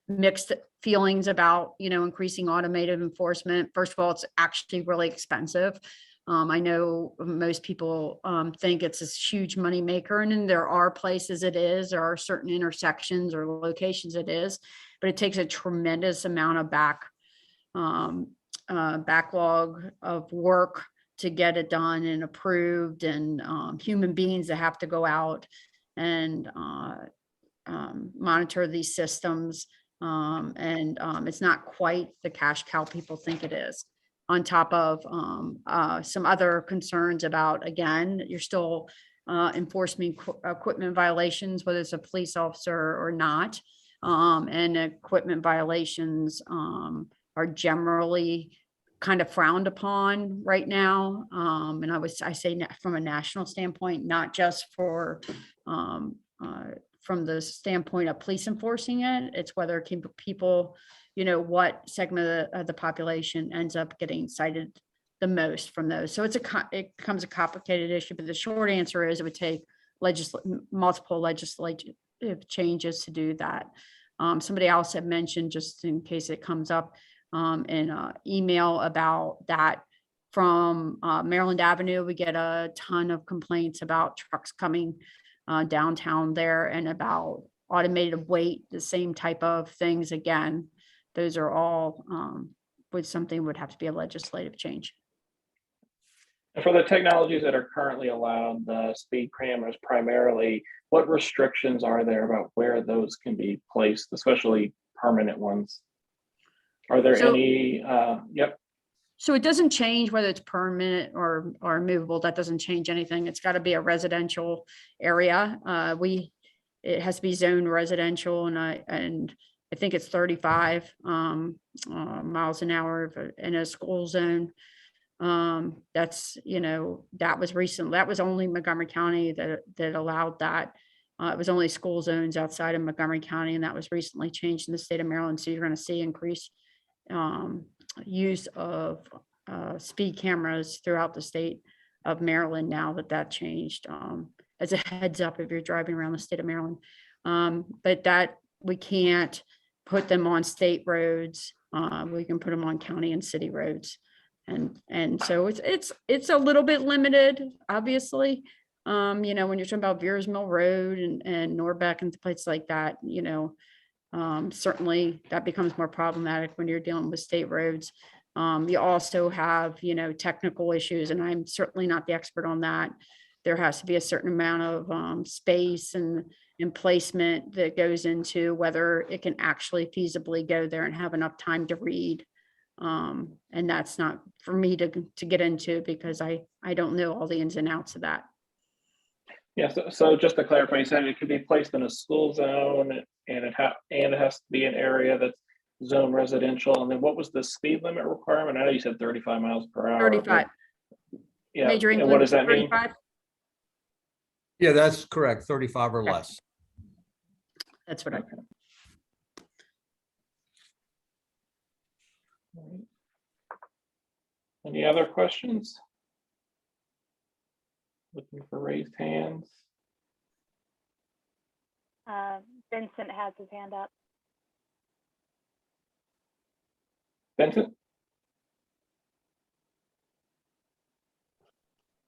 mixed feelings about increasing automated enforcement. First of all, it's actually really expensive. I know most people think it's a huge money maker, and there are places it is. There are certain intersections or locations it is, but it takes a tremendous amount of backlog of work to get it done and approved, and human beings that have to go out and monitor these systems. And it's not quite the cash cow people think it is. On top of some other concerns about, again, you're still enforcing equipment violations, whether it's a police officer or not. And equipment violations are generally kind of frowned upon right now. And I say from a national standpoint, not just from the standpoint of police enforcing it. It's whether people, what segment of the population ends up getting cited the most from those. So it becomes a complicated issue, but the short answer is it would take multiple legislative changes to do that. Somebody else had mentioned, just in case it comes up in an email about that, from Maryland Avenue, we get a ton of complaints about trucks coming downtown there, and about automated weight, the same type of things. Again, those are all would have to be a legislative change. And for the technologies that are currently allowed, the speed cameras primarily, what restrictions are there about where those can be placed, especially permanent ones? Are there any? Yep. So it doesn't change whether it's permanent or movable. That doesn't change anything. It's got to be a residential area. It has to be zoned residential, and I think it's 35 miles an hour in a school zone. That's, that was recent. That was only Montgomery County that allowed that. It was only school zones outside of Montgomery County, and that was recently changed in the state of Maryland. So you're going to see increased use of speed cameras throughout the state of Maryland now that changed, as a heads up if you're driving around the state of Maryland. But that we can't put them on state roads. We can put them on county and city roads. And so it's a little bit limited, obviously. When you're talking about Veers Mill Road and Norbeck and places like that, certainly that becomes more problematic when you're dealing with state roads. You also have, technical issues, and I'm certainly not the expert on that. There has to be a certain amount of space and placement that goes into whether it can actually feasibly go there and have enough time to read. And that's not for me to get into, because I don't know all the ins and outs of that. Yeah, so just to clarify, you said it could be placed in a school zone and it has to be an area that's zone residential. And then what was the speed limit requirement? I know you said 35 miles per hour. but 35. Yeah, Major and what England does that mean? 35. Yeah, that's correct. 35 or Okay. less. That's what I, Okay. All right. Any other questions? Looking for raised hands. Vincent has his hand up. Vincent?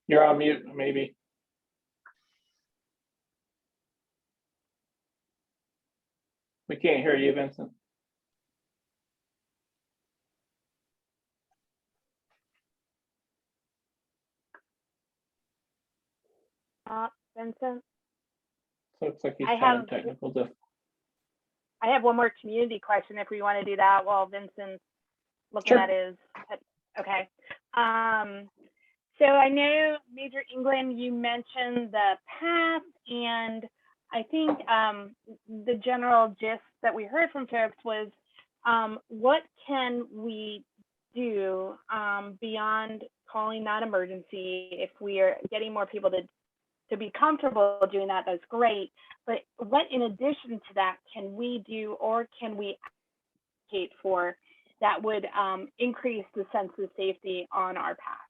You're on mute, maybe. We can't hear you, Vincent. Vincent, Looks like he's I having have- technical difficulties. I have one more community question if we want to do that while Vincent's looking Sure. at his, okay. So I know Major England, you mentioned the path, and I think the general gist that we heard from folks was what can we do beyond calling that emergency? If we are getting more people to be comfortable doing that, that's great. But what in addition to that can we do or can we advocate for that would increase the sense of safety on our path?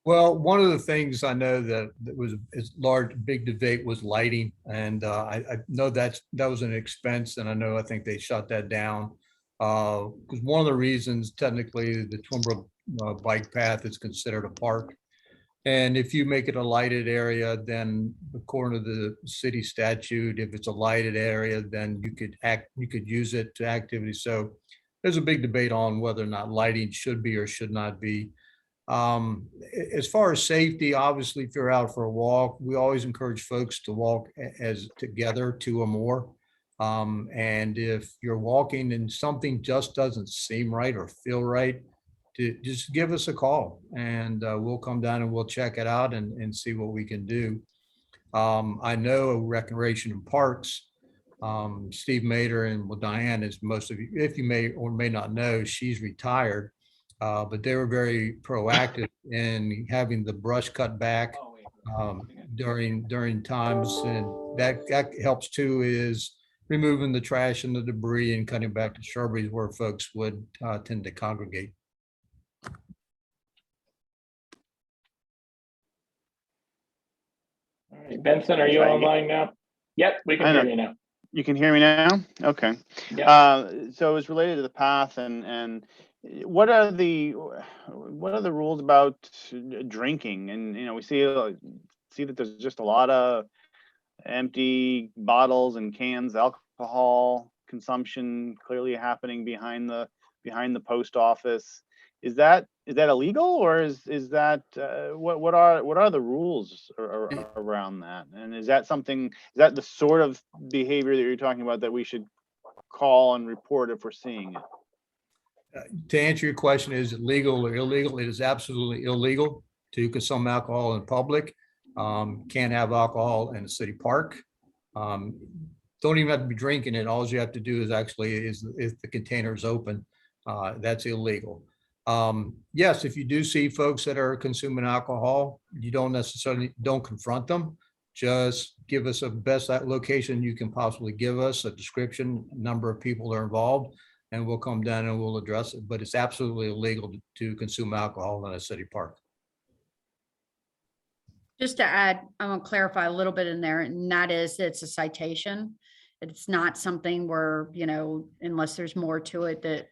Well, one of the things I know that was a big debate was lighting. And I know that was an expense, and I think they shut that down. Because one of the reasons technically the Twinbrook bike path is considered a park. And if you make it a lighted area, then according to the city statute, if it's a lighted area, then you could use it to activities. So there's a big debate on whether or not lighting should be or should not be. As far as safety, obviously, if you're out for a walk, we always encourage folks to walk as together, two or more. And if you're walking and something just doesn't seem right or feel right, to just give us a call and we'll come down and we'll check it out and see what we can do. I know Recreation and Parks, Steve Mater and Diane, as most of you, if you may or may not know, she's retired. But they were very proactive in having the brush cut back during times, and that helps too, is removing the trash and the debris and cutting back the shrubberies where folks would tend to congregate. All right, Benson, are you online now? Yep, we can hear you now. You can hear me now? Okay. Yeah. So it's related to the path and what are the rules about drinking? And we see that there's just a lot of empty bottles and cans, alcohol consumption clearly happening behind the post office. Is that illegal, or is that what are the rules around that? And is that the sort of behavior that you're talking about that we should call and report if we're seeing it? To answer your question, is it legal or illegal? It is absolutely illegal to consume alcohol in public. Can't have alcohol in a city park. Don't even have to be drinking it. All you have to do is if the container is open, that's illegal. Yes, if you do see folks that are consuming alcohol, you don't confront them. Just give us a best location you can possibly give us, a description, number of people that are involved, and we'll come down and we'll address it. But it's absolutely illegal to consume alcohol in a city park. just to add, I want to clarify a little bit in there, and that is, it's a citation. It's not something where, unless there's more to it that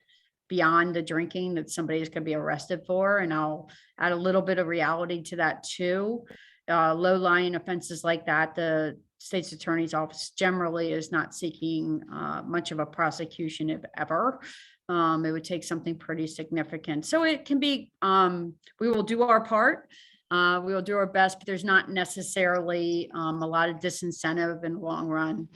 beyond the drinking that somebody's going to be arrested for. And I'll add a little bit of reality to that too. Low-lying offenses like that, the state's attorney's office generally is not seeking much of a prosecution, if ever. It would take something pretty significant. So it can be, we will do our part. We will do our best, but there's not necessarily a lot of disincentive in the long run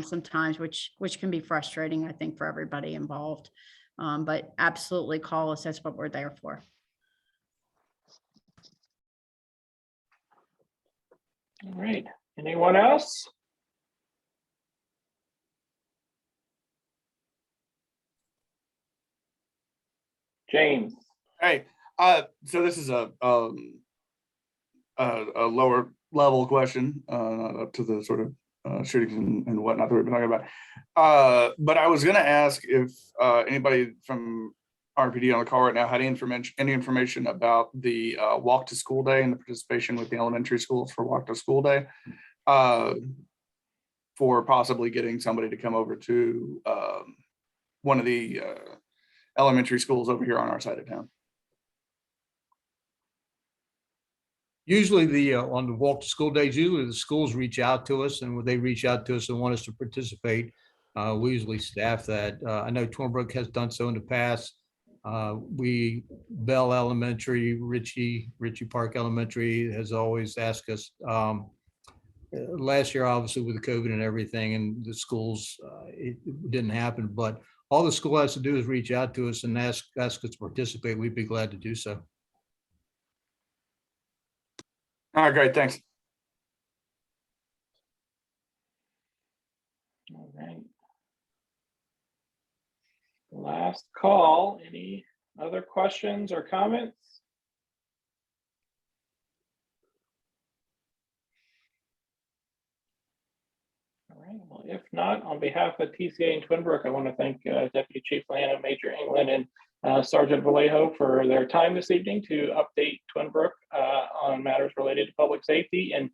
sometimes, which can be frustrating, I think, for everybody involved. But absolutely call us. That's what we're there for. All right. Anyone else? James. Hey, so this is a lower level question, not up to the sort of shootings and whatnot that we've been talking about. But I was going to ask if anybody from RPD on the call right now had any information about the walk to school day and the participation with the elementary schools for walk to school day, for possibly getting somebody to come over to one of the elementary schools over here on our side of town. Usually on the walk to school days, usually the schools reach out to us, and when they reach out to us and want us to participate, we usually staff that. I know Twinbrook has done so in the past. Bell Elementary, Ritchie Park Elementary has always asked us. Last year, obviously with the COVID and everything and the schools, it didn't happen, but all the school has to do is reach out to us and ask us to participate. We'd be glad to do so. All right, great, thanks. All right. Last call. Any other questions or comments? All right. Well, if not, on behalf of TCA and Twinbrook, I want to thank Deputy Chief Latham, Major England, and Sergeant Vallejo for their time this evening to update Twinbrook on matters related to public safety, and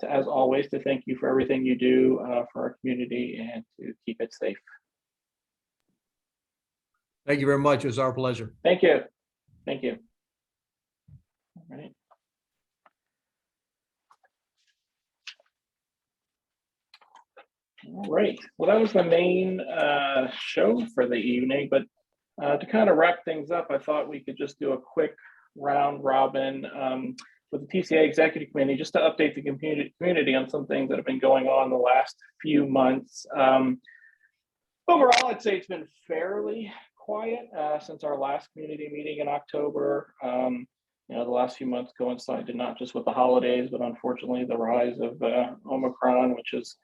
as always, to thank you for everything you do for our community and to keep it safe. Thank you very much. It was our pleasure. Thank you. Thank you. All right. All right. Well, that was the main show for the evening, but to kind of wrap things up, I thought we could just do a quick round robin with the TCA Executive Committee, just to update the community on some things that have been going on the last few months. Overall, I'd say it's been fairly quiet since our last community meeting in October. The last few months coincided not just with the holidays, but unfortunately the rise of Omicron, which has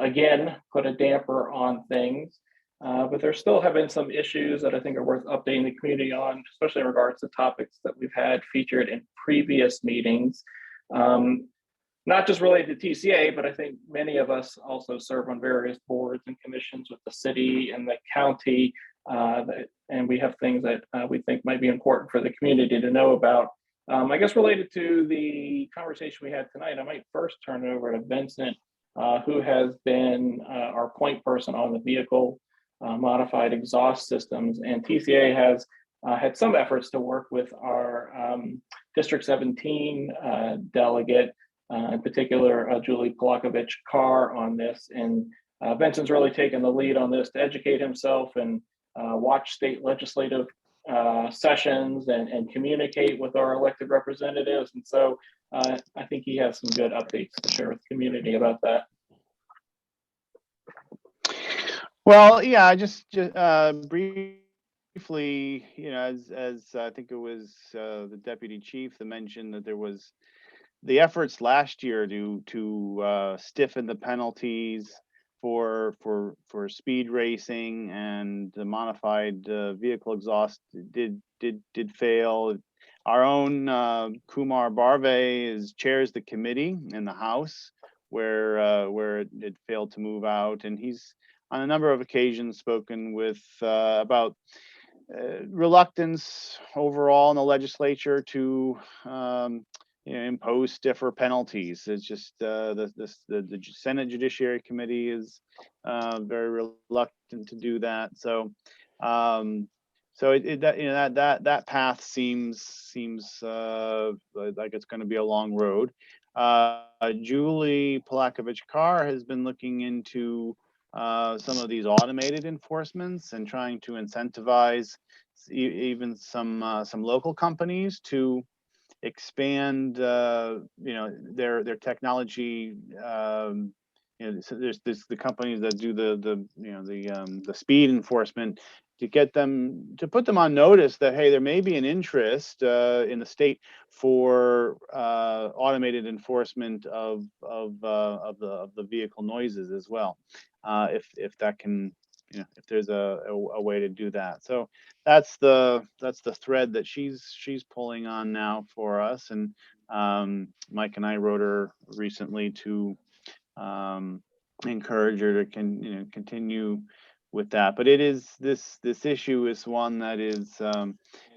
again put a damper on things. But there still have been some issues that I think are worth updating the community on, especially in regards to topics that we've had featured in previous meetings. Not just related to TCA, but I think many of us also serve on various boards and commissions with the city and the county, and we have things that we think might be important for the community to know about. I guess related to the conversation we had tonight, I might first turn it over to Vincent, who has been our point person on the vehicle modified exhaust systems, and TCA has had some efforts to work with our District 17 delegate, in particular Julie Polakovich Carr, on this, and Vincent's really taken the lead on this to educate himself and watch state legislative sessions and communicate with our elected representatives, and so I think he has some good updates to share with the community about that. Well, yeah, just briefly, as I think it was the deputy chief that mentioned that there was the efforts last year to stiffen the penalties for speed racing, and the modified vehicle exhaust did fail. Our own Kumar Barve chairs the committee in the House where it failed to move out, and he's on a number of occasions spoken with about reluctance overall in the legislature to impose stiffer penalties. It's just the Senate Judiciary Committee is very reluctant to do that. So that path seems like it's going to be a long road. Julie Polakovich Carr has been looking into some of these automated enforcements and trying to incentivize even some local companies to expand their technology. So there's the companies that do the speed enforcement get them, to put them on notice that, hey, there may be an interest in the state for automated enforcement of the vehicle noises as well, if that can, you know, if there's a way to do that. So that's the thread that she's pulling on now for us. And Mike and I wrote her recently to encourage her to continue with that. But it is this issue is one that is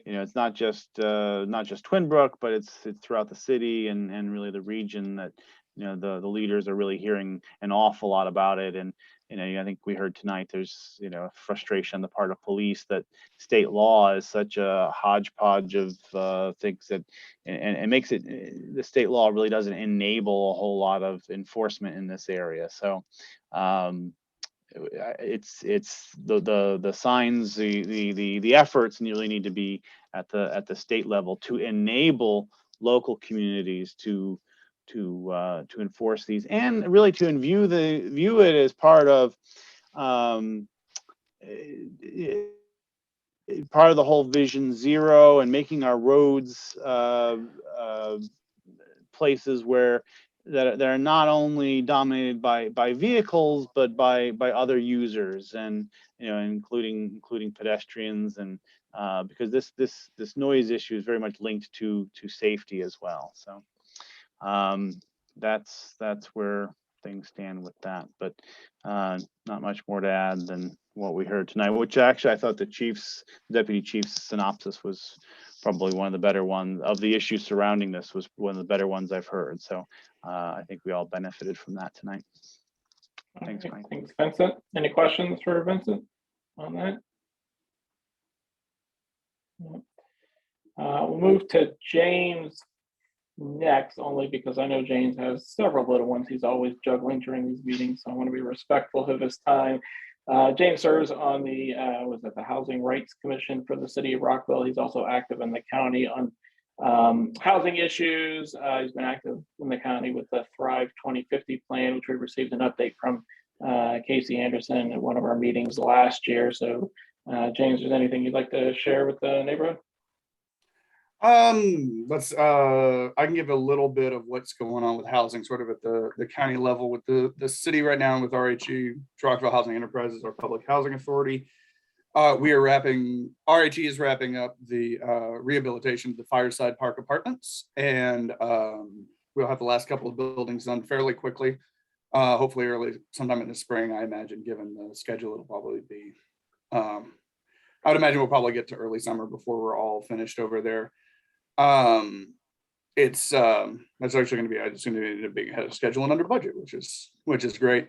it's not just Twinbrook, but it's throughout the city and really the region that the leaders are really hearing an awful lot about it. And I think we heard tonight there's frustration on the part of police that state law is such a hodgepodge of things that and makes it, the state law really doesn't enable a whole lot of enforcement in this area. So it's the signs, the efforts really need to be at the state level to enable local communities to enforce these, and really to view it as part of the whole Vision Zero, and making our roads places where that are not only dominated by vehicles, but by other users, and including pedestrians, and because this noise issue is very much linked to safety as well. So that's where things stand with that. But not much more to add than what we heard tonight, which actually I thought the deputy chief's synopsis was probably one of the better ones of the issues surrounding this, was one of the better ones I've heard. So I think we all benefited from that tonight. Thanks, Mike. Thanks, Vincent. Any questions for Vincent on that? We'll move to James next, only because I know James has several little ones he's always juggling during these meetings, so I want to be respectful of his time. James serves on the the Housing Rights Commission for the city of Rockville. He's also active in the county on housing issues. He's been active in the county with the Thrive 2050 plan, which we received an update from Casey Anderson at one of our meetings last year. So James, is there anything you'd like to share with the neighborhood? I can give a little bit of what's going on with housing sort of at the county level with the city right now, with RHE, Rockville Housing Enterprises, our public housing authority. RHE is wrapping up the rehabilitation of the Fireside Park Apartments, and we'll have the last couple of buildings done fairly quickly. Hopefully early, sometime in the spring, I imagine, given the schedule, it'll probably be, I would imagine we'll probably get to early summer before we're all finished over there. That's actually going to be, I just going to be a big ahead of schedule and under budget, which is great.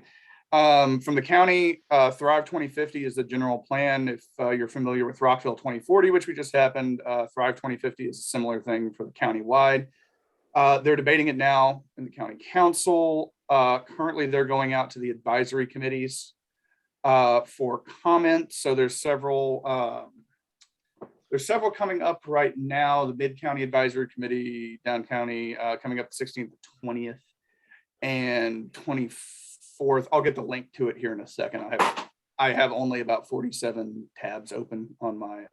From the county, Thrive 2050 is the general plan. If you're familiar with Rockville 2040, which we just happened, Thrive 2050 is a similar thing for the county-wide. They're debating it now in the county council. Currently, they're going out to the advisory committees for comment. So there's several coming up right now. The Mid-County Advisory Committee, Down County, coming up the 16th, 20th, and 24th. I'll get the link to it here in a second. I have only about 47 tabs open on my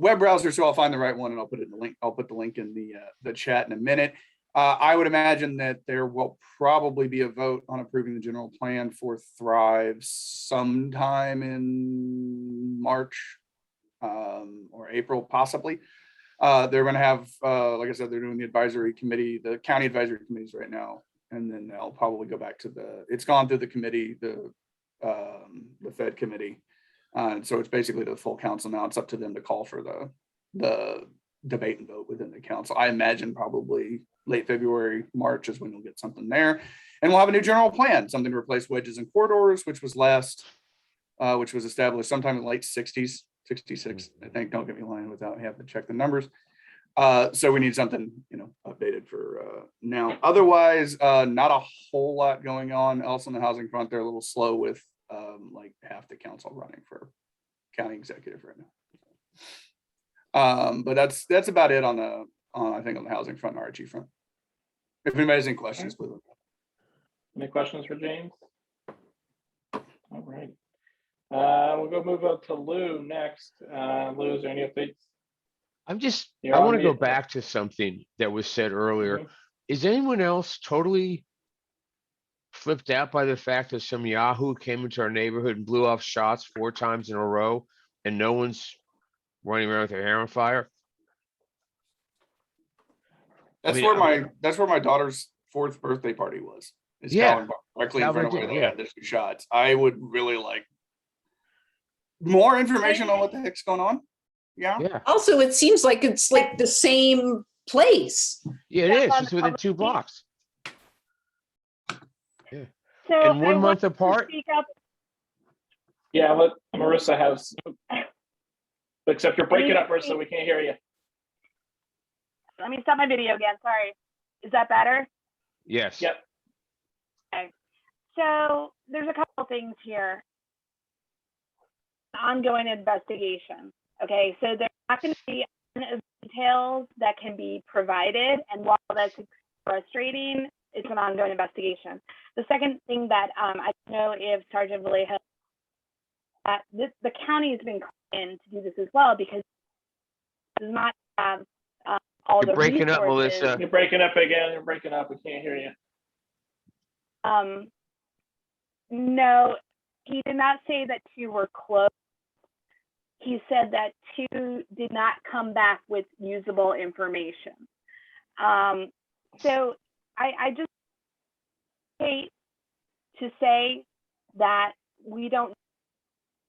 web browser, so I'll find the right one and I'll put it in the link. I'll put the link in the chat in a minute. I would imagine that there will probably be a vote on approving the general plan for Thrive sometime in March or April, possibly. They're going to have, like I said, they're doing the advisory committee, the county advisory committees right now, and then they'll probably go back to it's gone through the committee, the Fed committee. So it's basically the full council now. It's up to them to call for the debate and vote within the council. I imagine probably late February, March is when you'll get something there. And we'll have a new general plan, something to replace wedges and corridors, which was established sometime in the late 60s, 66, I think. Don't get me lying without having to check the numbers. So we need something, updated for now. Otherwise, not a whole lot going on else on the housing front. They're a little slow with like half the council running for county executive right now. But that's about it on the housing front and RG front. If anybody has any questions, please. Any questions for James? All right. We'll go move up to Lou next. Lou, is there any updates? I You're on want to go mute. back to something that was said earlier. Mhm. Is anyone else totally flipped out by the fact that some Yahoo came into our neighborhood and blew off shots 4 times in a row and no one's running around with their hair on fire? That's mean, where my daughter's 4th birthday party was. Is Yeah. directly in front of where they Yeah. had the 2 shots. I would really like more information on what the heck's going on. Yeah. Yeah, Also, it seems like it's like the same place. yeah, it Yeah, is. on It's within public 2 blocks. So And 1 I want month to apart? speak up. Yeah, let Marissa has, except you're breaking up, Marissa, we can't hear you. Let me stop my video again. Sorry. Is that better? Yes. Yep. So there's a couple things here. Ongoing investigation. Okay, so there's not going to be details that can be provided, and while that's frustrating, it's an ongoing investigation. The second thing that I don't know if Sergeant Vallejo, the county has been called in to do this as well, because it does not have all You're the breaking up, resources. Melissa. You're breaking up again. You're breaking up. We can't hear you. No, he did not say that 2 were closed. He said that 2 did not come back with usable information. So I just hate to say that we don't know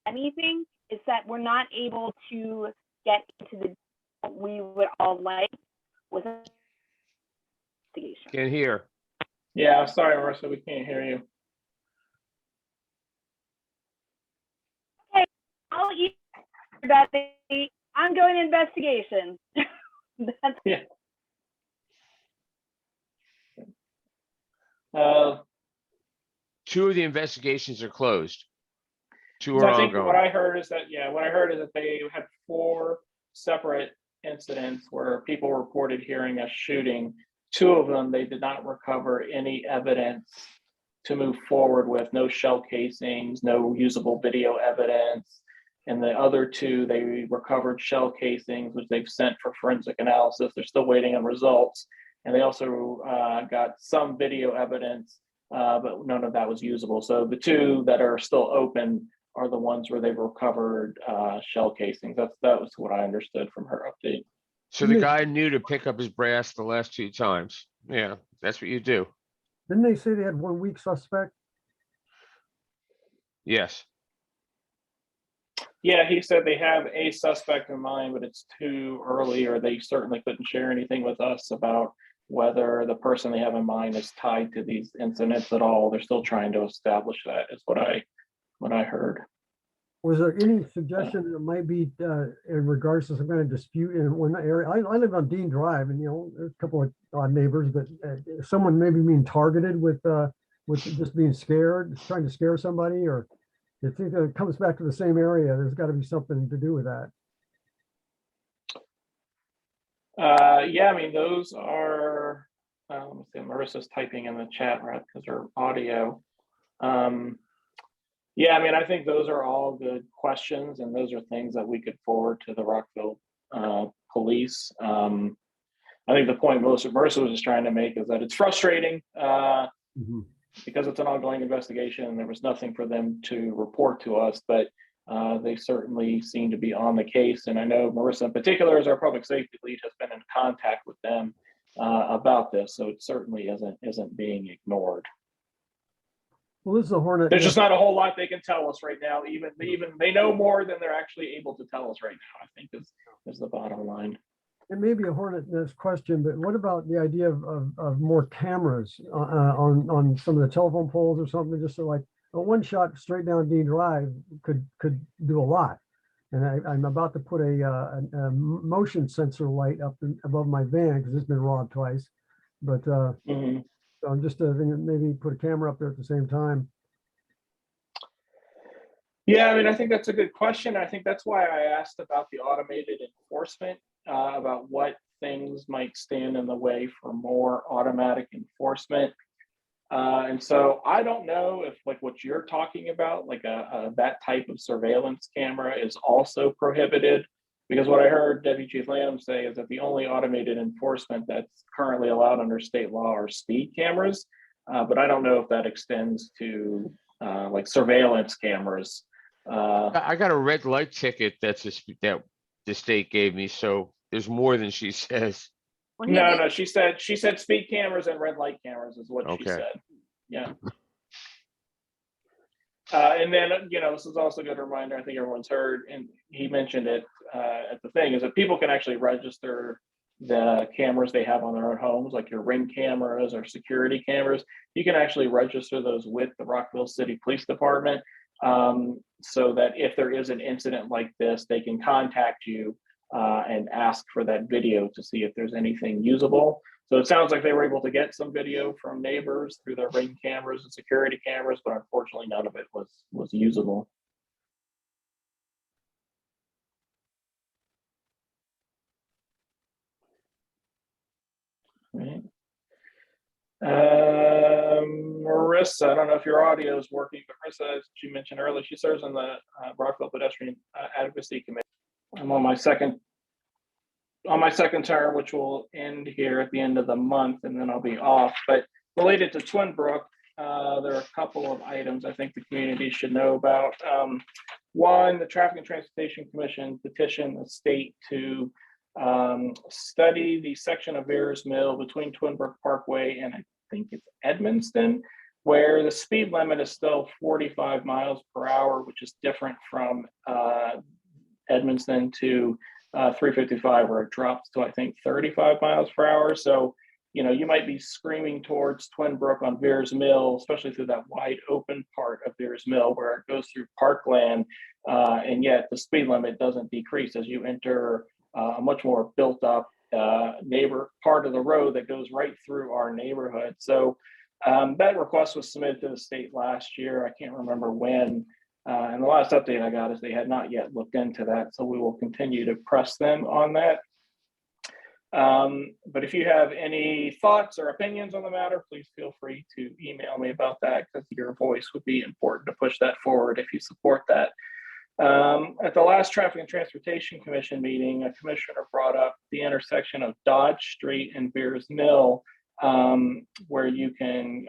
anything, is that we're not able to get into the we would all like with investigation. Can't hear. Yeah, sorry, Marissa, we can't hear you. I'll eat about the ongoing investigation. That's Yeah. 2 of the investigations are closed. 2 So are I think what ongoing. I heard is that, what I heard is that they had 4 separate incidents where people reported hearing a shooting. 2 of them, they did not recover any evidence to move forward with, no shell casings, no usable video evidence. And the other 2, they recovered shell casings, which they've sent for forensic analysis. They're still waiting on results. And they also got some video evidence, but none of that was usable. So the 2 that are still open are the ones where they've recovered shell casings. That was what I understood from her update. So the guy knew to pick up his brass the last 2 times. Yeah, that's what you do. Didn't they say they had 1 weak suspect? Yes. Yeah, he said they have a suspect in mind, but it's too early, or they certainly couldn't share anything with us about whether the person they have in mind is tied to these incidents at all. They're still trying to establish that, is what I heard. Was there any suggestion that it might be in regards to some kind of dispute in one area? I live on Dean Drive, and there's a couple of odd neighbors, but someone maybe being targeted with just being scared, trying to scare somebody, or you think that it comes back to the same area. There's got to be something to do with that. Yeah, I mean, those are, let's see, Marissa's typing in the chat, right, because her audio. Yeah, I mean, I think those are all good questions, and those are things that we could forward to the Rockville police. I think the point Marissa was just trying to make is that it's frustrating because it's an ongoing investigation and there was nothing for them to report to us, but they certainly seem to be on the case. And I know Marissa in particular, as our public safety lead, has been in contact with them about this. So it certainly isn't being ignored. Well, this is a Hornet. There's just not a whole lot they can tell us right now. Even they know more than they're actually able to tell us right now, I think is the bottom line. It may be a hornet nest question, but what about the idea of more cameras on some of the telephone poles or something? Just so like a 1 shot straight down Dean Drive could do a lot. And I'm about to put a motion sensor light up above my van because it's been robbed twice. But so I'm just thinking maybe put a camera up there at the same time. Yeah, I mean, I think that's a good question. I think that's why I asked about the automated enforcement, about what things might stand in the way for more automatic enforcement. And so I don't know if like what you're talking about, like that type of surveillance camera is also prohibited. Because what I heard Deputy Chief Latham say is that the only automated enforcement that's currently allowed under state law are speed cameras. But I don't know if that extends to like surveillance cameras. I got a red light ticket that the state gave me, so there's more than she says. Well, No, she said speed cameras and red light cameras is what she Okay. said. Yeah. And then, this is also a good reminder, I think everyone's heard, and he mentioned it at the thing, is that people can actually register the cameras they have on their own homes, like your Ring cameras or security cameras. You can actually register those with the Rockville City Police Department, so that if there is an incident like this, they can contact you and ask for that video to see if there's anything usable. So it sounds like they were able to get some video from neighbors through their Ring cameras and security cameras, but unfortunately none of it was usable. Right. Marissa, I don't know if your audio is working, but Marissa, as she mentioned earlier, she serves on the Rockville Pedestrian Advocacy Committee. I'm on my second term, which will end here at the end of the month, and then I'll be off. But related to Twinbrook, there are a couple of items I think the community should know about. One, the Traffic and Transportation Commission petitioned the state to study the section of Veers Mill between Twinbrook Parkway and I think it's Edmondston, where the speed limit is still 45 miles per hour, which is different from Edmondston to 355, where it drops to I think 35 miles per hour. So you might be screaming towards Twinbrook on Veers Mill, especially through that wide open part of Veers Mill where it goes through parkland, and yet the speed limit doesn't decrease as you enter a much more built up neighbor part of the road that goes right through our neighborhood. So that request was submitted to the state last year. I can't remember when. And the last update I got is they had not yet looked into that. So we will continue to press them on that. But if you have any thoughts or opinions on the matter, please feel free to email me about that, because your voice would be important to push that forward if you support that. At the last Traffic and Transportation Commission meeting, a commissioner brought up the intersection of Dodge Street and Veers Mill, where you can,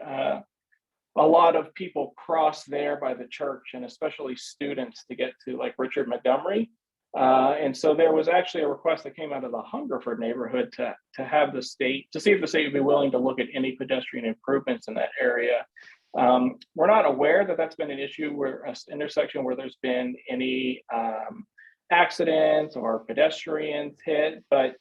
a lot of people cross there by the church, and especially students, to get to like Richard Montgomery. And so there was actually a request that came out of the Hungerford neighborhood to have the state, to see if the state would be willing to look at any pedestrian improvements in that area. We're not aware that that's been an issue where an intersection where there's been any accidents or pedestrians hit, but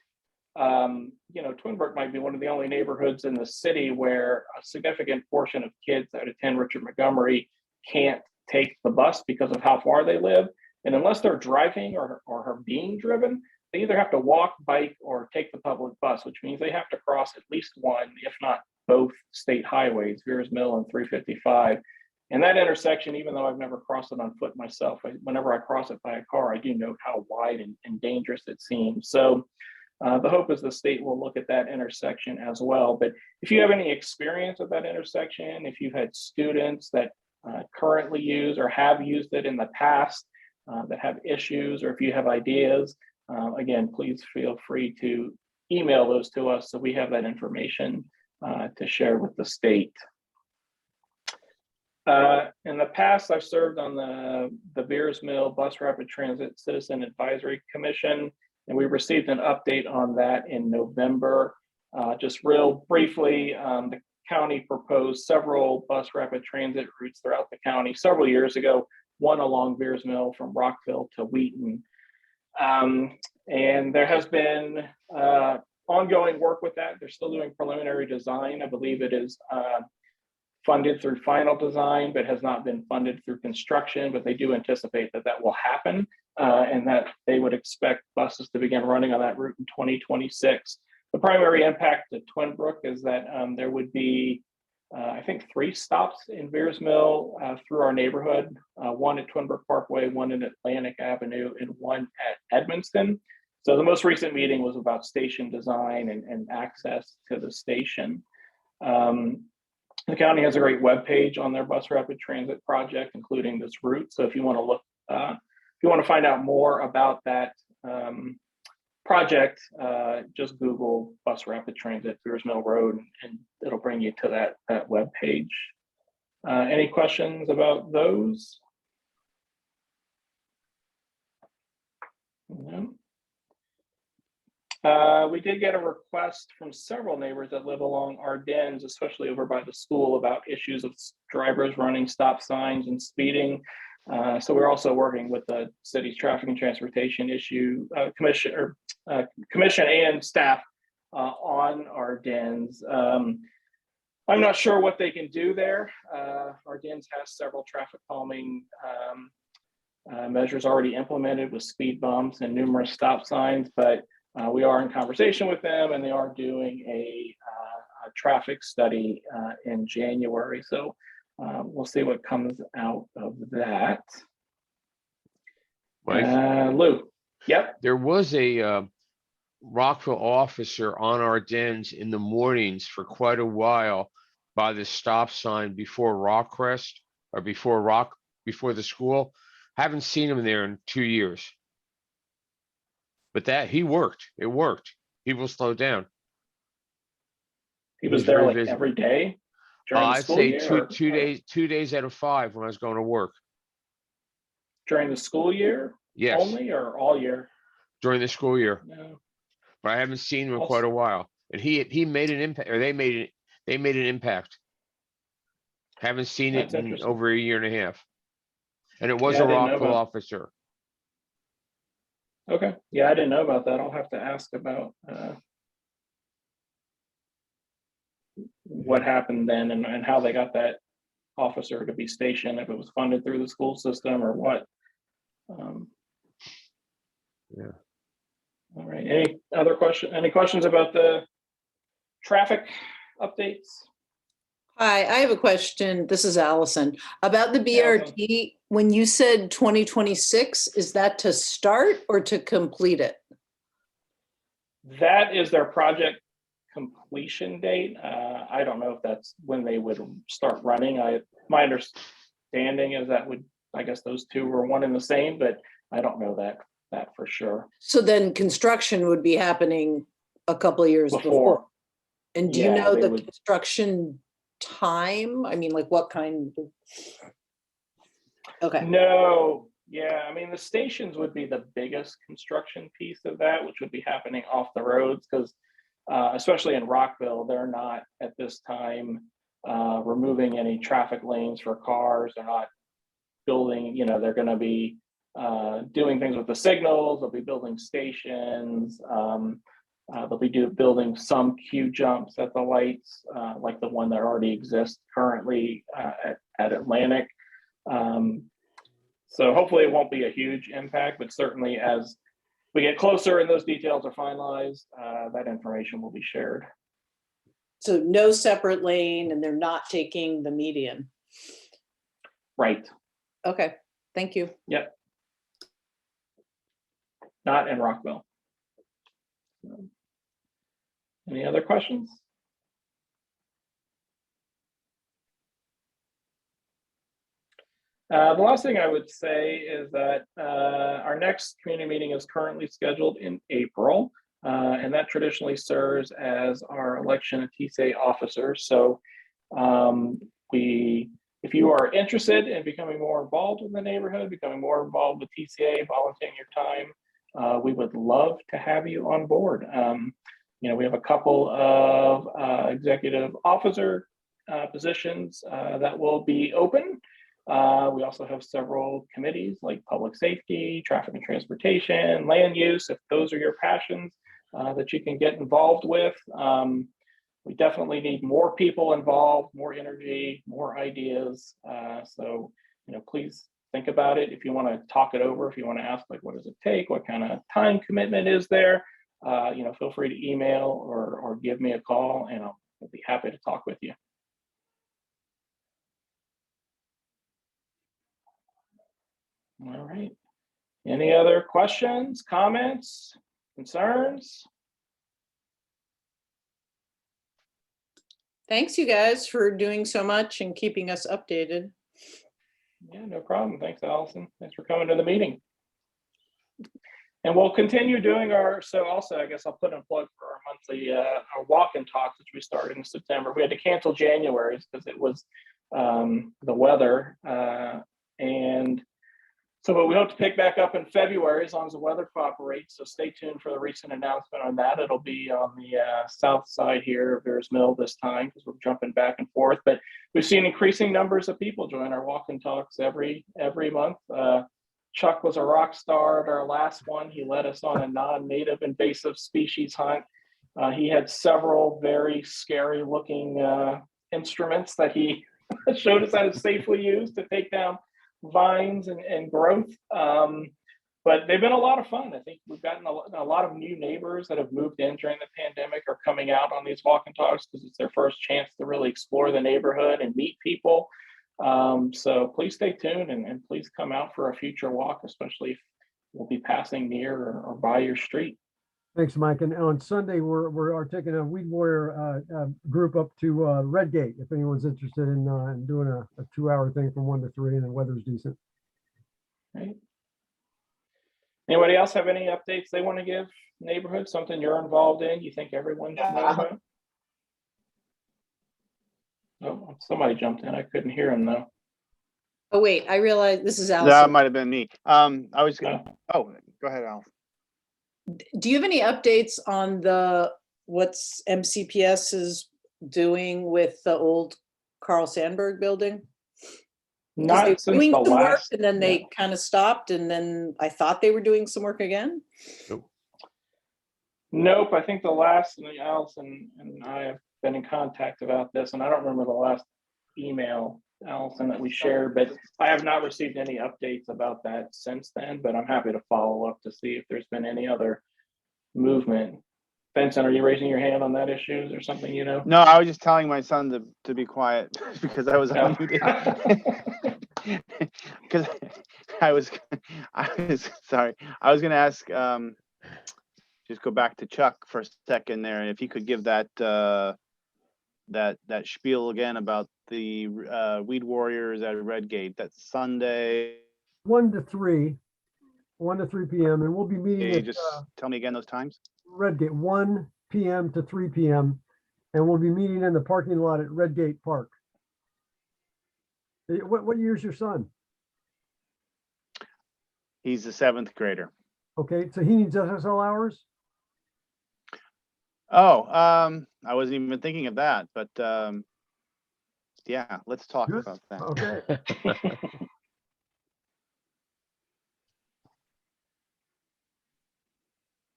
Twinbrook might be one of the only neighborhoods in the city where a significant portion of kids that attend Richard Montgomery can't take the bus because of how far they live. And unless they're driving or are being driven, they either have to walk, bike, or take the public bus, which means they have to cross at least one, if not both, state highways, Veers Mill and 355. And that intersection, even though I've never crossed it on foot myself, whenever I cross it by a car, I do know how wide and dangerous it seems. So the hope is the state will look at that intersection as well. But if you have any experience with that intersection, if you've had students that currently use or have used it in the past that have issues, or if you have ideas, again, please feel free to email those to us so we have that information to share with the state. In the past, I've served on the Veers Mill Bus Rapid Transit Citizen Advisory Commission, and we received an update on that in November. Just real briefly, the county proposed several bus rapid transit routes throughout the county several years ago, one along Veers Mill from Rockville to Wheaton. And there has been ongoing work with that. They're still doing preliminary design. I believe it is funded through final design, but has not been funded through construction, but they do anticipate that that will happen, and that they would expect buses to begin running on that route in 2026. The primary impact to Twinbrook is that there would be, I think, 3 stops in Veers Mill through our neighborhood, one at Twinbrook Parkway, one in Atlantic Avenue, and one at Edmondston. So the most recent meeting was about station design and access to the station. The county has a great webpage on their bus rapid transit project, including this route. So if you want to look, if you want to find out more about that project, just Google bus rapid transit Beers Mill Road, and it'll bring you to that webpage. Any questions about those? No. We did get a request from several neighbors that live along Ardennes, especially over by the school, about issues of drivers running stop signs and speeding. So we're also working with the city's traffic and transportation commission and staff on Ardennes. I'm not sure what they can do there. Ardennes has several traffic calming measures already implemented with speed bumps and numerous stop signs, but we are in conversation with them, and they are doing a traffic study in January. So we'll see what comes out of that. Lou. Yep. There was a Rockville officer on Ardennes in the mornings for quite a while by the stop sign before Rockcrest, or before the school. Haven't seen him there in 2 years. But it worked. People slowed down. He was there like every day during the I'd school say year? 2 days out of 5 when I was going to work. During the school year? Yes. Only, or all year? During the school year. No. But I haven't seen him in quite a while. And he made an impact, or they made an impact. Haven't seen it in over a year and a half. And it was a Rockville officer. Okay. Yeah, I didn't know about that. I'll have to ask about what happened then, and how they got that officer to be stationed, if it was funded through the school system or what. Yeah. All right. Any questions about the traffic updates? Hi, I have a question. This is Allison. About the BRT, when you said 2026, is that to start or to complete it? That is their project completion date. I don't know if that's when they would start running. My understanding is I guess those two were one and the same, but I don't know that for sure. So then construction would be happening a couple of years before. And do you know the construction time? I mean, like what kind of... Okay. No, yeah, I mean, the stations would be the biggest construction piece of that, which would be happening off the roads, because especially in Rockville, they're not at this time removing any traffic lanes for cars. They're not building, they're going to be doing things with the signals. They'll be building stations. They'll be building some queue jumps at the lights, like the one that already exists currently at Atlantic. So hopefully it won't be a huge impact, but certainly as we get closer and those details are finalized, that information will be shared. So no separate lane, and they're not taking the median. Right. Okay, thank you. Yep. Not in Rockville. Any other questions? The last thing I would say is that our next community meeting is currently scheduled in April, and that traditionally serves as our election of TCA officers. So if you are interested in becoming more involved in the neighborhood, becoming more involved with TCA, volunteering your time, we would love to have you on board. We have a couple of executive officer positions that will be open. We also have several committees like public safety, traffic and transportation, land use, if those are your passions that you can get involved with. We definitely need more people involved, more energy, more ideas. So, please think about it. If you want to talk it over, if you want to ask, like, what does it take? What kind of time commitment is there? Feel free to email or give me a call, and I'll be happy to talk with you. All right. Any other questions, comments, concerns? Thanks, you guys, for doing so much and keeping us updated. Yeah, no problem. Thanks, Allison. Thanks for coming to the meeting. And we'll continue doing so also, I guess I'll put in a plug for our monthly our walk and talks, which we started in September. We had to cancel January's because it was the weather. And so, but we hope to pick back up in February as long as the weather cooperates. So stay tuned for the recent announcement on that. It'll be on the south side here of Bears Mill this time because we're jumping back and forth. But we've seen increasing numbers of people join our walk and talks every month. Chuck was a rock star at our last one. He led us on a non-native invasive species hunt. He had several very scary looking instruments that he showed us how to safely use to take down vines and growth. But they've been a lot of fun. I think we've gotten a lot of new neighbors that have moved in during the pandemic are coming out on these walk and talks because it's their first chance to really explore the neighborhood and meet people. So please stay tuned and please come out for a future walk, especially if we'll be passing near or by your street. Thanks, Mike. And on Sunday, we're taking a Weed Warrior group up to Redgate, if anyone's interested in doing a 2-hour thing from 1 to 3 and the weather's decent. Right. Anybody else have any updates they want to give neighborhood, something you're involved in, you think everyone should know about? Oh, somebody jumped in. I couldn't hear him though. Oh, wait, I realize this is That Allison. might have been me. I was gonna, oh, go ahead, Al. Do you have any updates on what's MCPS is doing with the old Carl Sandburg building? 'Cause Not they were since doing the some work last, and then they kind of stopped, and then I thought they were doing some work again. Nope. I think the last, and Allison and I have been in contact about this, and I don't remember the last email, Allison, that we shared, but I have not received any updates about that since then, but I'm happy to follow up to see if there's been any other movement. Benson, are you raising your hand on that issue or something, you know? No, I was just telling my son to be quiet because I was No. unmuted. Because I was sorry. I was going to ask, just go back to Chuck for a second there, if he could give that that spiel again about the Weed Warriors at Redgate. That's Sunday. 1 to 3 p.m. and we'll be meeting Hey, at just tell me again those times. Redgate, 1 p.m. to 3 p.m. and we'll be meeting in the parking lot at Redgate Park. What year's your son? He's a 7th grader. Okay, so he needs SSL hours? Oh, I wasn't even thinking of that, but yeah, let's talk Good. about that. Okay.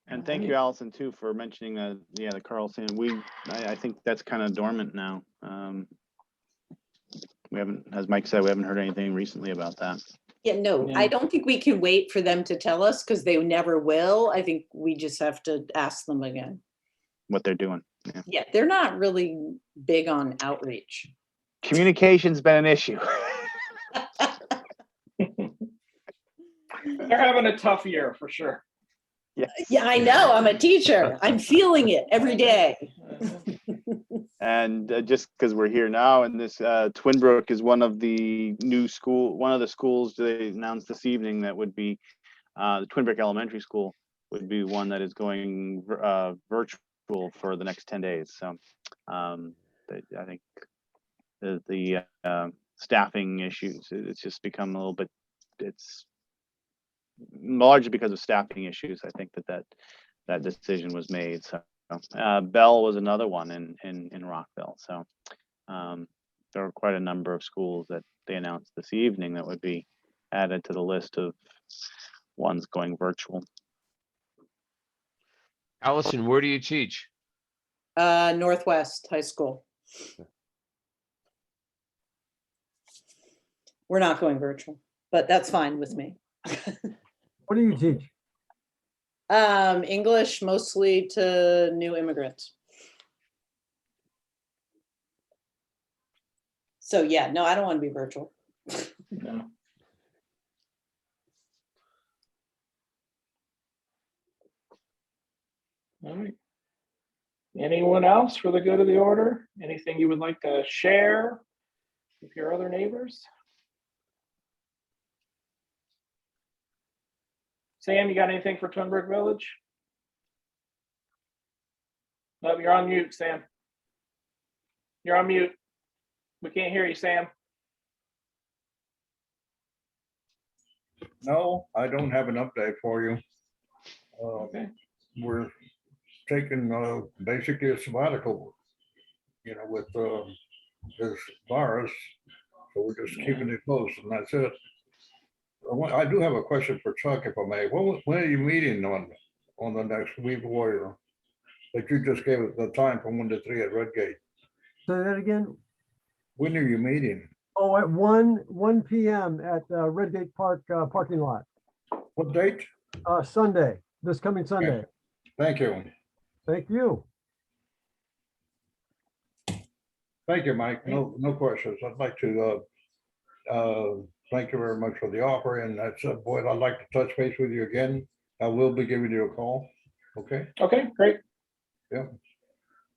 And thank you, Allison, too, for mentioning the Carlson. I think that's kind of dormant now. We haven't, as Mike said, we haven't heard anything recently about that. Yeah, no, Yeah. I don't think we can wait for them to tell us because they never will. I think we just have to ask them again. What they're doing. Yeah. Yeah, they're not really big on outreach. Communication's been an issue. They're having a tough year for sure. Yes. Yeah, I know. I'm a teacher. I'm feeling it every day. And just because we're here now, and this Twinbrook is one of the schools they announced this evening that would be the Twinbrook Elementary School would be one that is going virtual for the next 10 days. So I think the staffing issues, it's just become a little bit, it's largely because of staffing issues. I think that decision was made. So Bell was another one in Rockville. So there are quite a number of schools that they announced this evening that would be added to the list of ones going virtual. Allison, where do you teach? Northwest High School. We're not going virtual, but that's fine with me. What do you teach? English, mostly to new immigrants. So yeah, no, I don't want to be virtual. No. All right. Anyone else for the good of the order? Anything you would like to share with your other neighbors? Sam, you got anything for Twinbrook Village? No, you're on mute, Sam. You're on mute. We can't hear you, Sam. No, I don't have an update for you. Okay. We're taking basically a sabbatical, with this virus. So we're just keeping it close, and that's it. I do have a question for Chuck, if I may. When are you meeting on the next week, Warrior? Like you just gave it the time from 1 to 3 at Redgate. Say that again. When are you meeting? Oh, at 1 p.m. at Redgate Park parking lot. What date? Sunday, this coming Sunday. Thank you. Thank you. Thank you, Mike. No questions. I'd like to thank you very much for the offer, and that's Boyd, I'd like to touch base with you again. I will be giving you a call. Okay. Okay, great. Yeah.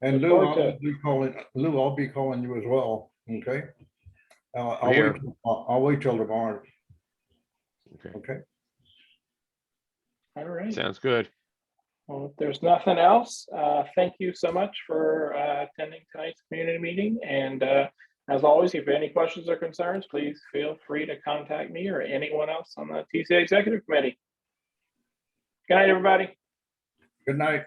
And Look Lou, forward to I'll be calling you as well. Okay. Here. I'll wait till tomorrow. Okay, Okay. All right. sounds good. Well, if there's nothing else, thank you so much for attending tonight's community meeting. And as always, if you have any questions or concerns, please feel free to contact me or anyone else on the TCA Executive Committee. Good night, everybody. Good night.